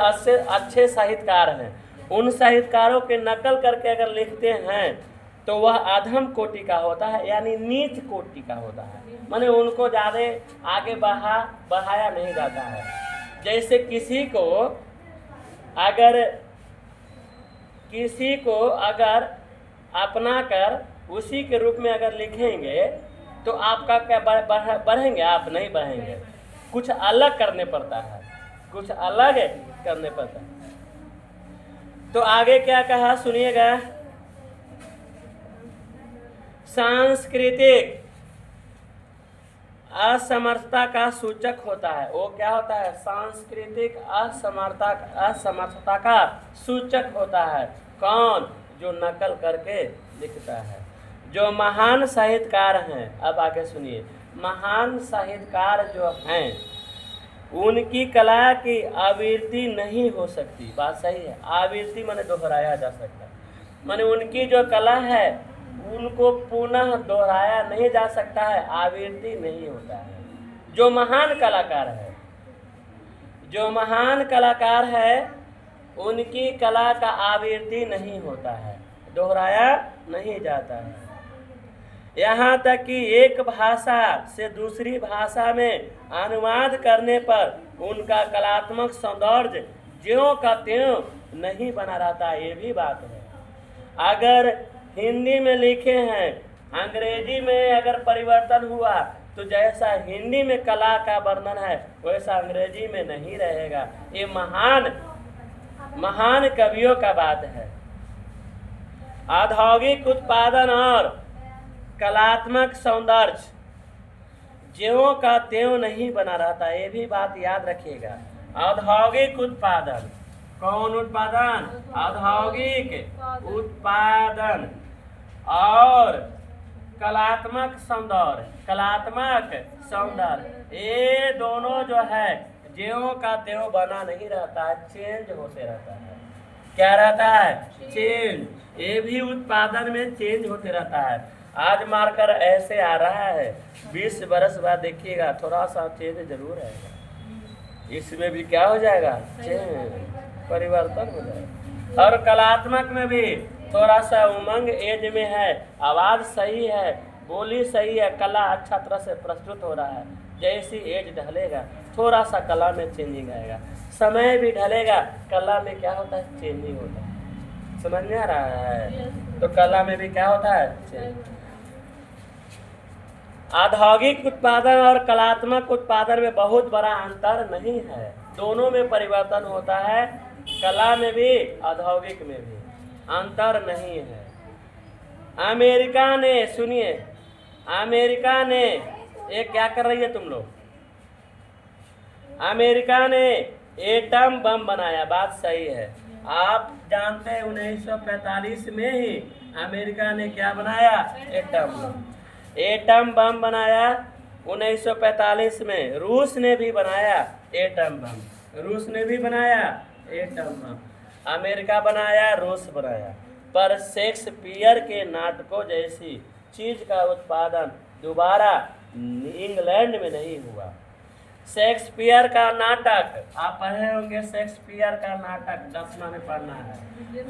अच्छे साहित्यकार हैं। उन साहित्यकारों के नकल करके अगर लिखते हैं तो वह अधम कोटि का होता है, यानी नीच कोटि का होता है, माने उनको ज़्यादा आगे बढ़ाया नहीं जाता है। जैसे किसी को अगर अपना कर उसी के रूप में अगर लिखेंगे तो आपका क्या बढ़ेंगे? आप नहीं बढ़ेंगे, कुछ अलग करने पड़ता है, कुछ अलग करने पड़ता है। तो आगे क्या कहा सुनिएगा, सांस्कृतिक असमर्थता का सूचक होता है। वो क्या होता है? सांस्कृतिक असमर्थता का सूचक होता है। कौन? जो नकल करके लिखता है। जो महान साहित्यकार हैं, अब आगे सुनिए, महान साहित्यकार जो हैं उनकी कला की आवृत्ति नहीं हो सकती। बात सही है, आवृत्ति माने दोहराया जा सकता है, माने उनकी जो कला है उनको पुनः दोहराया नहीं जा सकता है, आवृत्ति नहीं होता है। जो महान कलाकार है उनकी कला का आवृत्ति नहीं होता है, दोहराया नहीं जाता है। यहाँ तक कि एक भाषा से दूसरी भाषा में अनुवाद करने पर उनका कलात्मक सौंदर्य ज्यों का त्यों नहीं बना रहता, ये भी बात है। अगर हिंदी में लिखे हैं, अंग्रेजी में अगर परिवर्तन हुआ तो जैसा हिंदी में कला का वर्णन है वैसा अंग्रेजी में नहीं रहेगा। ये महान कवियों का बात है। औद्योगिक उत्पादन और कलात्मक सौंदर्य ज्यों का त्यों नहीं बना रहता, ये भी बात याद रखिएगा। औद्योगिक उत्पादन, कौन उत्पादन? औद्योगिक उत्पादन और कलात्मक सौंदर्य, ये दोनों जो है ज्यों का त्यों बना नहीं रहता है, चेंज होते रहता है। क्या रहता है? चेंज। ये भी उत्पादन में चेंज होते रहता है। आज मार्कर ऐसे आ रहा है, 20 बरस बाद देखिएगा थोड़ा सा चेंज जरूर आएगा, इसमें भी क्या हो जाएगा? चेंज, परिवर्तन हो जाएगा। और कलात्मक में भी थोड़ा सा उमंग एज में है, आवाज़ सही है, बोली सही है, कला अच्छा तरह से प्रस्तुत हो रहा है। जैसी एज ढलेगा थोड़ा सा कला में चेंजिंग आएगा, समय भी ढलेगा, कला में क्या होता है? चेंजिंग होता है। समझ में आ रहा है? तो कला में भी क्या होता है? चेंज। औद्योगिक उत्पादन और कलात्मक उत्पादन में बहुत बड़ा अंतर नहीं है, दोनों में परिवर्तन होता है, कला में भी औद्योगिक में भी अंतर नहीं है। अमेरिका ने, सुनिए, अमेरिका ने, ये क्या कर रही है तुम लोग, अमेरिका ने एटम बम बनाया, बात सही है। आप जानते हैं 1945 में ही अमेरिका ने क्या बनाया, एटम बम। एटम बम बनाया 1945 में। रूस ने भी बनाया एटम बम, रूस ने भी बनाया एटम बम। अमेरिका बनाया, रूस बनाया, पर शेक्सपियर के नाटकों जैसी चीज का उत्पादन दोबारा इंग्लैंड में नहीं हुआ। शेक्सपियर का नाटक आप पढ़े होंगे, शेक्सपियर का नाटक 10वां में पढ़ना है।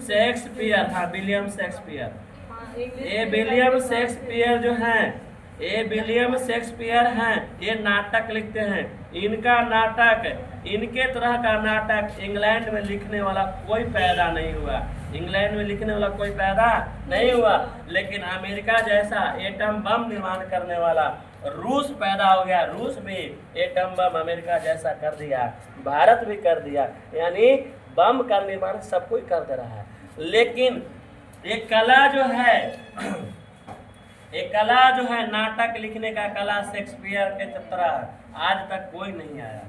शेक्सपियर, हाँ, विलियम शेक्सपियर, ये विलियम शेक्सपियर जो हैं, ये विलियम शेक्सपियर हैं, ये नाटक लिखते हैं। इनका नाटक, इनके तरह का नाटक इंग्लैंड में लिखने वाला कोई पैदा नहीं हुआ, इंग्लैंड में लिखने वाला कोई पैदा नहीं हुआ। लेकिन अमेरिका जैसा एटम बम निर्माण करने वाला रूस पैदा हो गया, रूस भी एटम बम अमेरिका जैसा कर दिया, भारत भी कर दिया। यानी बम का निर्माण सब कोई कर दे रहा है। लेकिन ये कला जो है, ये कला जो है, नाटक लिखने का कला शेक्सपियर के तरह आज तक कोई नहीं आया।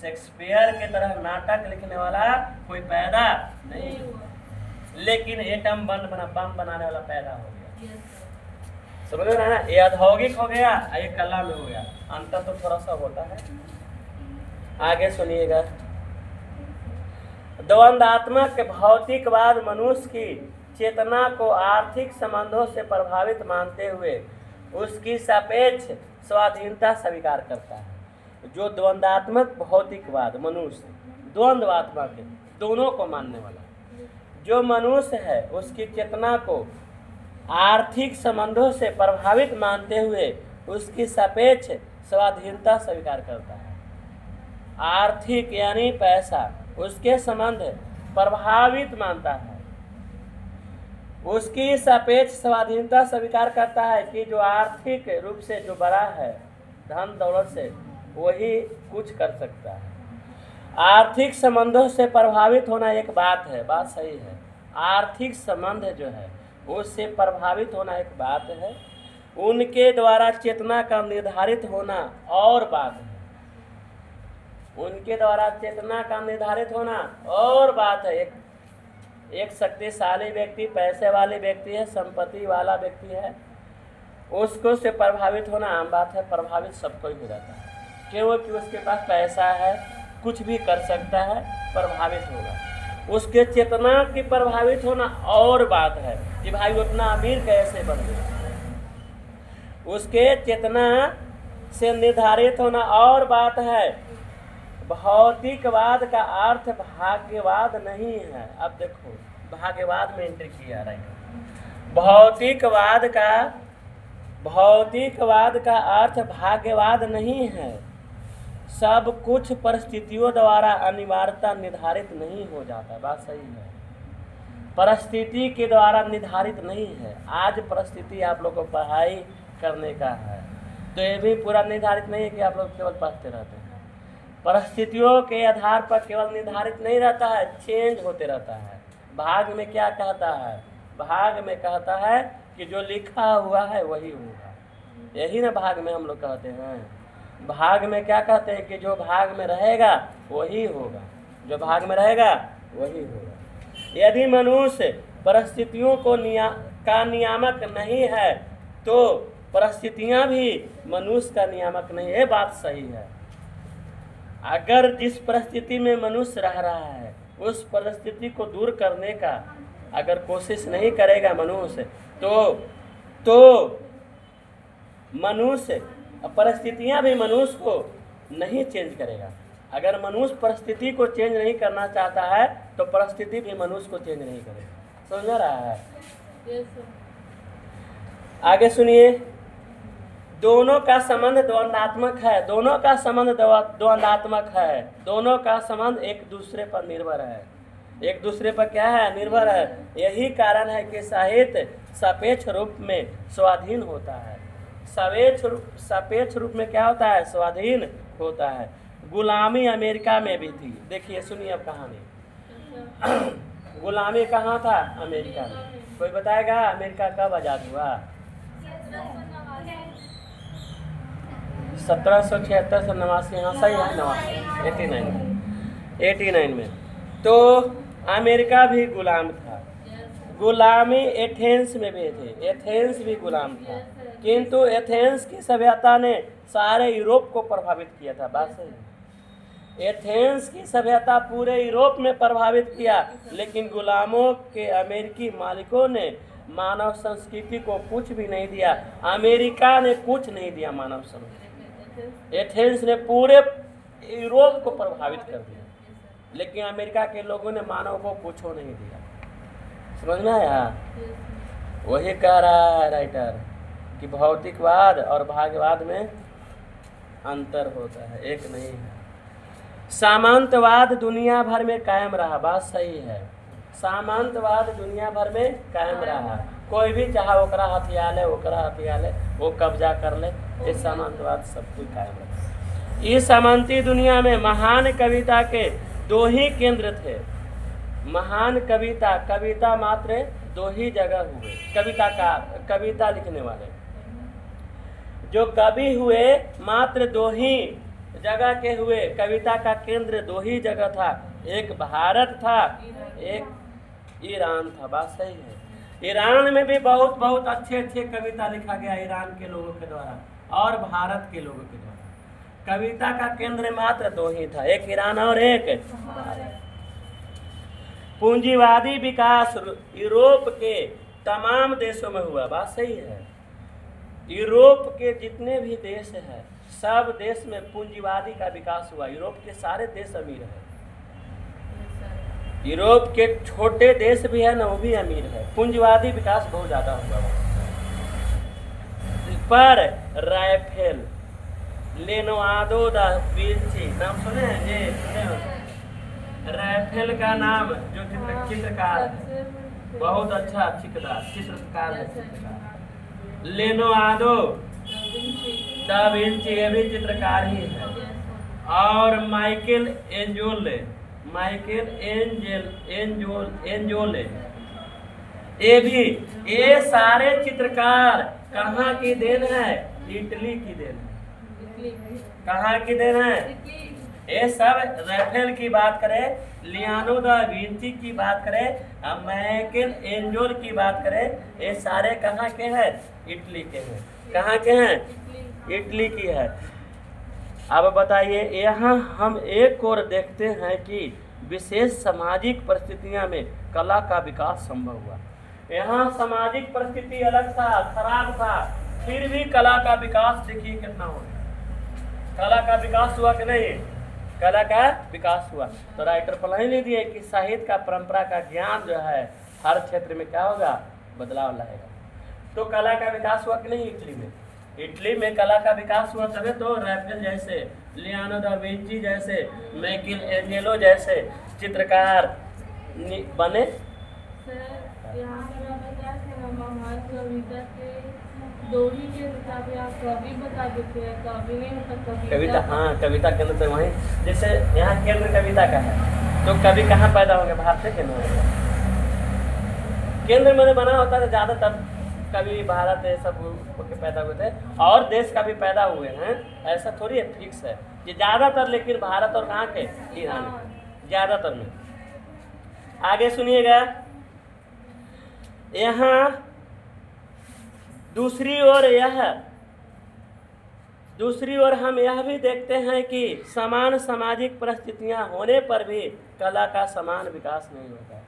शेक्सपियर के तरह नाटक लिखने वाला कोई पैदा नहीं हुआ। लेकिन एटम बम बनाने वाला पैदा हो गया। समझ रहे हैं ना, ये औद्योगिक हो गया, ये कला में हो गया, अंतर तो थोड़ा सा होता है। आगे सुनिएगा। द्वंद्वात्मक भौतिकवाद मनुष्य की चेतना को आर्थिक संबंधों से प्रभावित मानते हुए उसकी सापेक्ष स्वाधीनता स्वीकार करता है। जो द्वंद्वात्मक भौतिकवाद, मनुष्य द्वंद्वात्मक है, दोनों को मानने वाला, जो मनुष्य है उसकी चेतना को आर्थिक संबंधों से प्रभावित मानते हुए उसकी सापेक्ष स्वाधीनता स्वीकार करता है। आर्थिक यानी पैसा, उसके संबंध प्रभावित मानता है, उसकी सापेक्ष स्वाधीनता स्वीकार करता है कि जो आर्थिक रूप से जो बड़ा है, धन दौलत से, वही कुछ कर सकता है। आर्थिक संबंधों से प्रभावित होना एक बात है, बात सही है। आर्थिक संबंध जो है उससे प्रभावित होना एक बात है, उनके द्वारा चेतना का निर्धारित होना और बात है। उनके द्वारा चेतना का निर्धारित होना और बात है। एक शक्तिशाली व्यक्ति, पैसे वाले व्यक्ति है, संपत्ति वाला व्यक्ति है, उसको से प्रभावित होना आम बात है। प्रभावित सबको ही हो जाता है, क्योंकि उसके पास पैसा है, कुछ भी कर सकता है, प्रभावित होगा। उसके चेतना की प्रभावित होना और बात है कि भाई वो इतना अमीर कैसे बन गया। उसके चेतना से निर्धारित होना और बात है। भौतिकवाद का अर्थ भाग्यवाद नहीं है। अब देखो, भाग्यवाद में एंट्री किया रहा है। भौतिकवाद का अर्थ भाग्यवाद नहीं है। सब कुछ परिस्थितियों द्वारा अनिवार्यता निर्धारित नहीं हो जाता, बात सही है। परिस्थिति के द्वारा निर्धारित नहीं है। आज परिस्थिति आप लोग को पढ़ाई करने का है, तो ये भी पूरा निर्धारित नहीं है कि आप लोग केवल पढ़ते रहते हैं। परिस्थितियों के आधार पर केवल निर्धारित नहीं रहता है, चेंज होते रहता है। भाग में क्या कहता है? भाग में कहता है कि जो लिखा हुआ है वही होगा। यही ना भाग में हम लोग कहते हैं। भाग में क्या कहते हैं कि जो भाग में रहेगा वही होगा, जो भाग में रहेगा वही होगा। यदि मनुष्य परिस्थितियों को का नियामक नहीं है तो परिस्थितियां भी मनुष्य का नियामक नहीं है, बात सही है। अगर जिस परिस्थिति में मनुष्य रह रहा है उस परिस्थिति को दूर करने का अगर कोशिश नहीं करेगा मनुष्य, तो मनुष्य, परिस्थितियां भी मनुष्य को नहीं चेंज करेगा। अगर मनुष्य परिस्थिति को चेंज नहीं करना चाहता है तो परिस्थिति भी मनुष्य को चेंज नहीं करेगा। समझ रहा है? आगे सुनिए। दोनों का संबंध द्वंद्वात्मक है। दोनों का संबंध द्वंद्वात्मक है। दोनों का संबंध एक दूसरे पर निर्भर है। एक दूसरे पर क्या है? निर्भर है। यही कारण है कि साहित्य सापेक्ष रूप में स्वाधीन होता है। सापेक्ष रूप में क्या होता है? स्वाधीन होता है। गुलामी अमेरिका में भी थी। देखिए सुनिए अब कहानी। गुलामी कहाँ था? अमेरिका में। कोई बताएगा अमेरिका कब आज़ाद हुआ? 1776 से 89। हाँ सही है, 89 में। तो अमेरिका भी गुलाम था। गुलामी एथेंस में भी थे, एथेंस भी गुलाम था, किंतु एथेंस की सभ्यता ने सारे यूरोप को प्रभावित किया था। बात सही है। एथेंस की सभ्यता पूरे यूरोप में प्रभावित किया, लेकिन गुलामों के अमेरिकी मालिकों ने मानव संस्कृति को कुछ भी नहीं दिया। अमेरिका ने कुछ नहीं दिया मानव संस्कृति। एथेंस ने पूरे यूरोप को प्रभावित कर दिया, लेकिन अमेरिका के लोगों ने मानव को कुछ नहीं दिया। समझ में आया? वही कह रहा है राइटर कि भौतिकवाद और भाग्यवाद में अंतर होता है, एक नहीं है। सामंतवाद दुनिया भर में कायम रहा। बात सही है। सामंतवाद दुनिया भर में कायम रहा। कोई भी चाहे ओकरा हथियार ले, वो कब्जा कर ले, ये सामंतवाद सब कुछ कायम रहा। इस सामंती दुनिया में महान कविता के दो ही केंद्र थे। महान कविता मात्र दो ही जगह हुए। कविता लिखने वाले जो कवि हुए मात्र दो ही जगह के हुए। कविता का केंद्र दो ही जगह था, एक भारत था, एक ईरान था। बात सही है। ईरान में भी बहुत अच्छे कविता लिखा गया ईरान के लोगों के द्वारा और भारत के लोगों के द्वारा। कविता का केंद्र मात्र दो ही था, एक ईरान और एक भारत। पूंजीवादी विकास यूरोप के तमाम देशों में हुआ। बात सही है। यूरोप के जितने भी देश हैं, सब देश में पूंजीवादी का विकास हुआ। यूरोप के सारे देश अमीर हैं। यूरोप के छोटे देश भी है ना, वो भी अमीर है। पूंजीवादी विकास बहुत ज्यादा हुआ। पर राफेल, लियोनार्डो दा विंची नाम सुने हैं जी? राफेल का नाम जो चित्रकार है, बहुत अच्छा चित्रकार है। लियोनार्डो दा विंची ये भी चित्रकार ही है। और माइकल एंजेलो ये सारे चित्रकार कहाँ की देन है? इटली की देन है। कहाँ की देन है? ये सब राफेल की बात करें, लियोनार्डो दा विंची की बात करें, माइकल एंजेलो की बात करें, ये सारे कहाँ के हैं? इटली के हैं। कहाँ के हैं? इटली की है। अब बताइए, यहाँ हम एक और देखते हैं कि विशेष सामाजिक परिस्थितियों में कला का विकास संभव हुआ। यहाँ सामाजिक परिस्थिति अलग था, खराब था, फिर भी कला का विकास देखिए कितना हुआ। कला का विकास हुआ कि नहीं? कला का विकास हुआ। तो राइटर पहले लिख दिए कि साहित्य का परंपरा का ज्ञान जो है हर क्षेत्र में क्या होगा? बदलाव लाएगा। तो कला का विकास हुआ कि नहीं? इटली में कला का विकास हुआ, तभी तो राफेल जैसे, लियोनार्डो दा विंची जैसे, माइकल एंजेलो जैसे चित्रकार बने। यहाँ पर आप बता हैं महान कविता के दो ही केंद्र था। आप कवि बता देते हैं, कवि नहीं होता कविता। हाँ, कविता केंद्र तो वहीं, जैसे यहाँ केंद्र कविता का है, तो कवि कहाँ पैदा होंगे? भारत से केंद्र में बना होता है। ज्यादातर कवि भारत सब के पैदा हुए थे, और देश का भी पैदा हुए हैं, ऐसा थोड़ी है, फिक्स है ये ज्यादातर। लेकिन भारत और कहाँ के? ईरान ज्यादातर में। आगे सुनिएगा, यहाँ दूसरी ओर हम यह भी देखते हैं कि समान सामाजिक परिस्थितियां होने पर भी कला का समान विकास नहीं होता।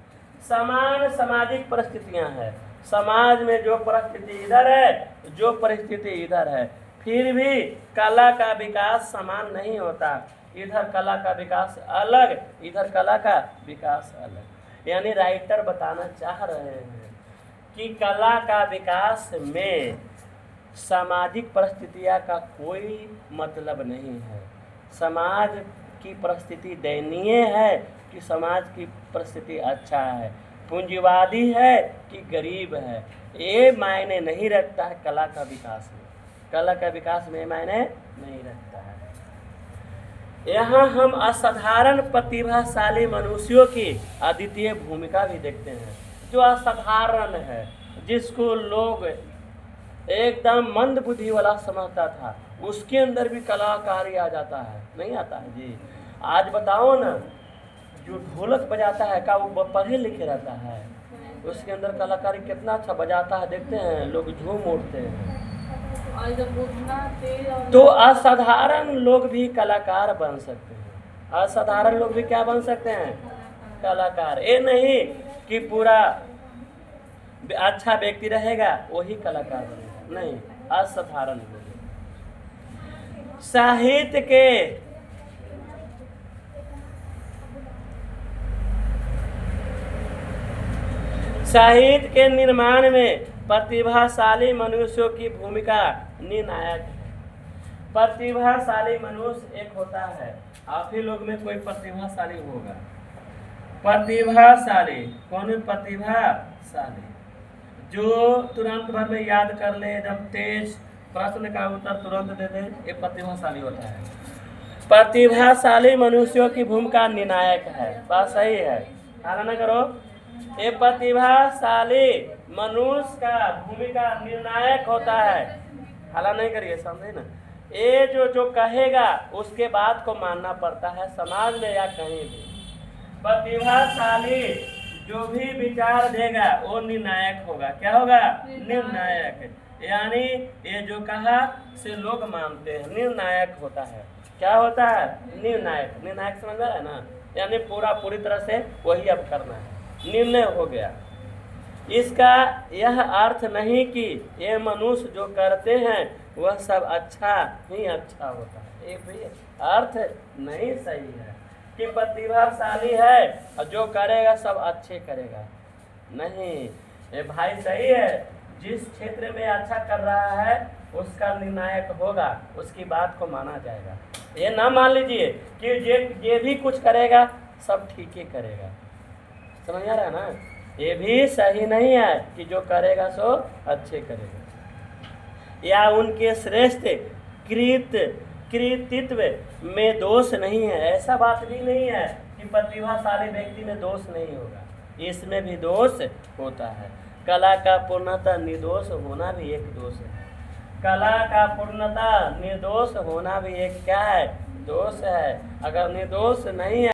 समान सामाजिक परिस्थितियां हैं, समाज में जो परिस्थिति इधर है, जो परिस्थिति इधर है, फिर भी कला का विकास समान नहीं होता। इधर कला का विकास अलग, इधर कला का विकास अलग। यानी राइटर बताना चाह रहे हैं कि कला का विकास में सामाजिक परिस्थितियाँ का कोई मतलब नहीं है। समाज की परिस्थिति दयनीय है कि समाज की परिस्थिति अच्छा है, पूंजीवादी है कि गरीब है, ये मायने नहीं रखता है कला का विकास में। कला का विकास में मायने नहीं रखता है। यहाँ हम असाधारण प्रतिभाशाली मनुष्यों की अद्वितीय भूमिका भी देखते हैं। जो असाधारण है, जिसको लोग एकदम मंद बुद्धि वाला समझता था, उसके अंदर भी कलाकारी आ जाता है, नहीं आता है जी। आज बताओ ना, जो ढोलक बजाता है का वो पढ़े लिखे रहता है, उसके अंदर कलाकारी कितना अच्छा बजाता है, देखते हैं लोग झूम उठते हैं। और जब उतना तेज और तो असाधारण लोग भी कलाकार बन सकते हैं। असाधारण लोग भी क्या बन सकते हैं? कलाकार। ये नहीं कि पूरा अच्छा व्यक्ति रहेगा वही कलाकार बनेगा, नहीं, असाधारण लोग। साहित्य के निर्माण में प्रतिभाशाली मनुष्यों की भूमिका निर्णायक है। प्रतिभाशाली मनुष्य एक होता है, आप ही लोग में कोई प्रतिभाशाली होगा। प्रतिभाशाली कौन है? प्रतिभाशाली जो तुरंत भर में याद कर ले, एकदम तेज, प्रश्न का उत्तर तुरंत दे दे, ये प्रतिभाशाली होता है। प्रतिभाशाली मनुष्यों की भूमिका निर्णायक है। बात सही है, हाँ ना करो। ये प्रतिभाशाली मनुष्य का भूमिका निर्णायक होता है। हाला नहीं करिए, समझे ना। ये जो कहेगा उसके बात को मानना पड़ता है, समाज में या कहीं भी। प्रतिभाशाली जो भी विचार देगा वो निर्णायक होगा। क्या होगा? निर्णायक। यानी ये जो कहा से लोग मानते हैं, निर्णायक होता है। क्या होता है? निर्णायक। निर्णायक समझ रहा है ना, यानी पूरी तरह से वही अब करना है, निर्णय हो गया। इसका यह अर्थ नहीं कि ये मनुष्य जो करते हैं वह सब अच्छा ही अच्छा होता है। ये भी अर्थ नहीं सही है कि प्रतिभाशाली है और जो करेगा सब अच्छे करेगा, नहीं। ये भाई सही है, जिस क्षेत्र में अच्छा कर रहा है उसका निर्णायक होगा, उसकी बात को माना जाएगा। ये ना मान लीजिए कि ये भी कुछ करेगा सब ठीक ही करेगा। समझ आ रहा है ना? ये भी सही नहीं है कि जो करेगा सो अच्छे करेगा, या उनके श्रेष्ठ कृतित्व में दोष नहीं है। ऐसा बात भी नहीं है कि प्रतिभाशाली व्यक्ति में दोष नहीं होगा, इसमें भी दोष होता है। कला का पूर्णतः निर्दोष होना भी एक दोष है। कला का पूर्णतः निर्दोष होना भी एक क्या है? दोष है। अगर निर्दोष नहीं है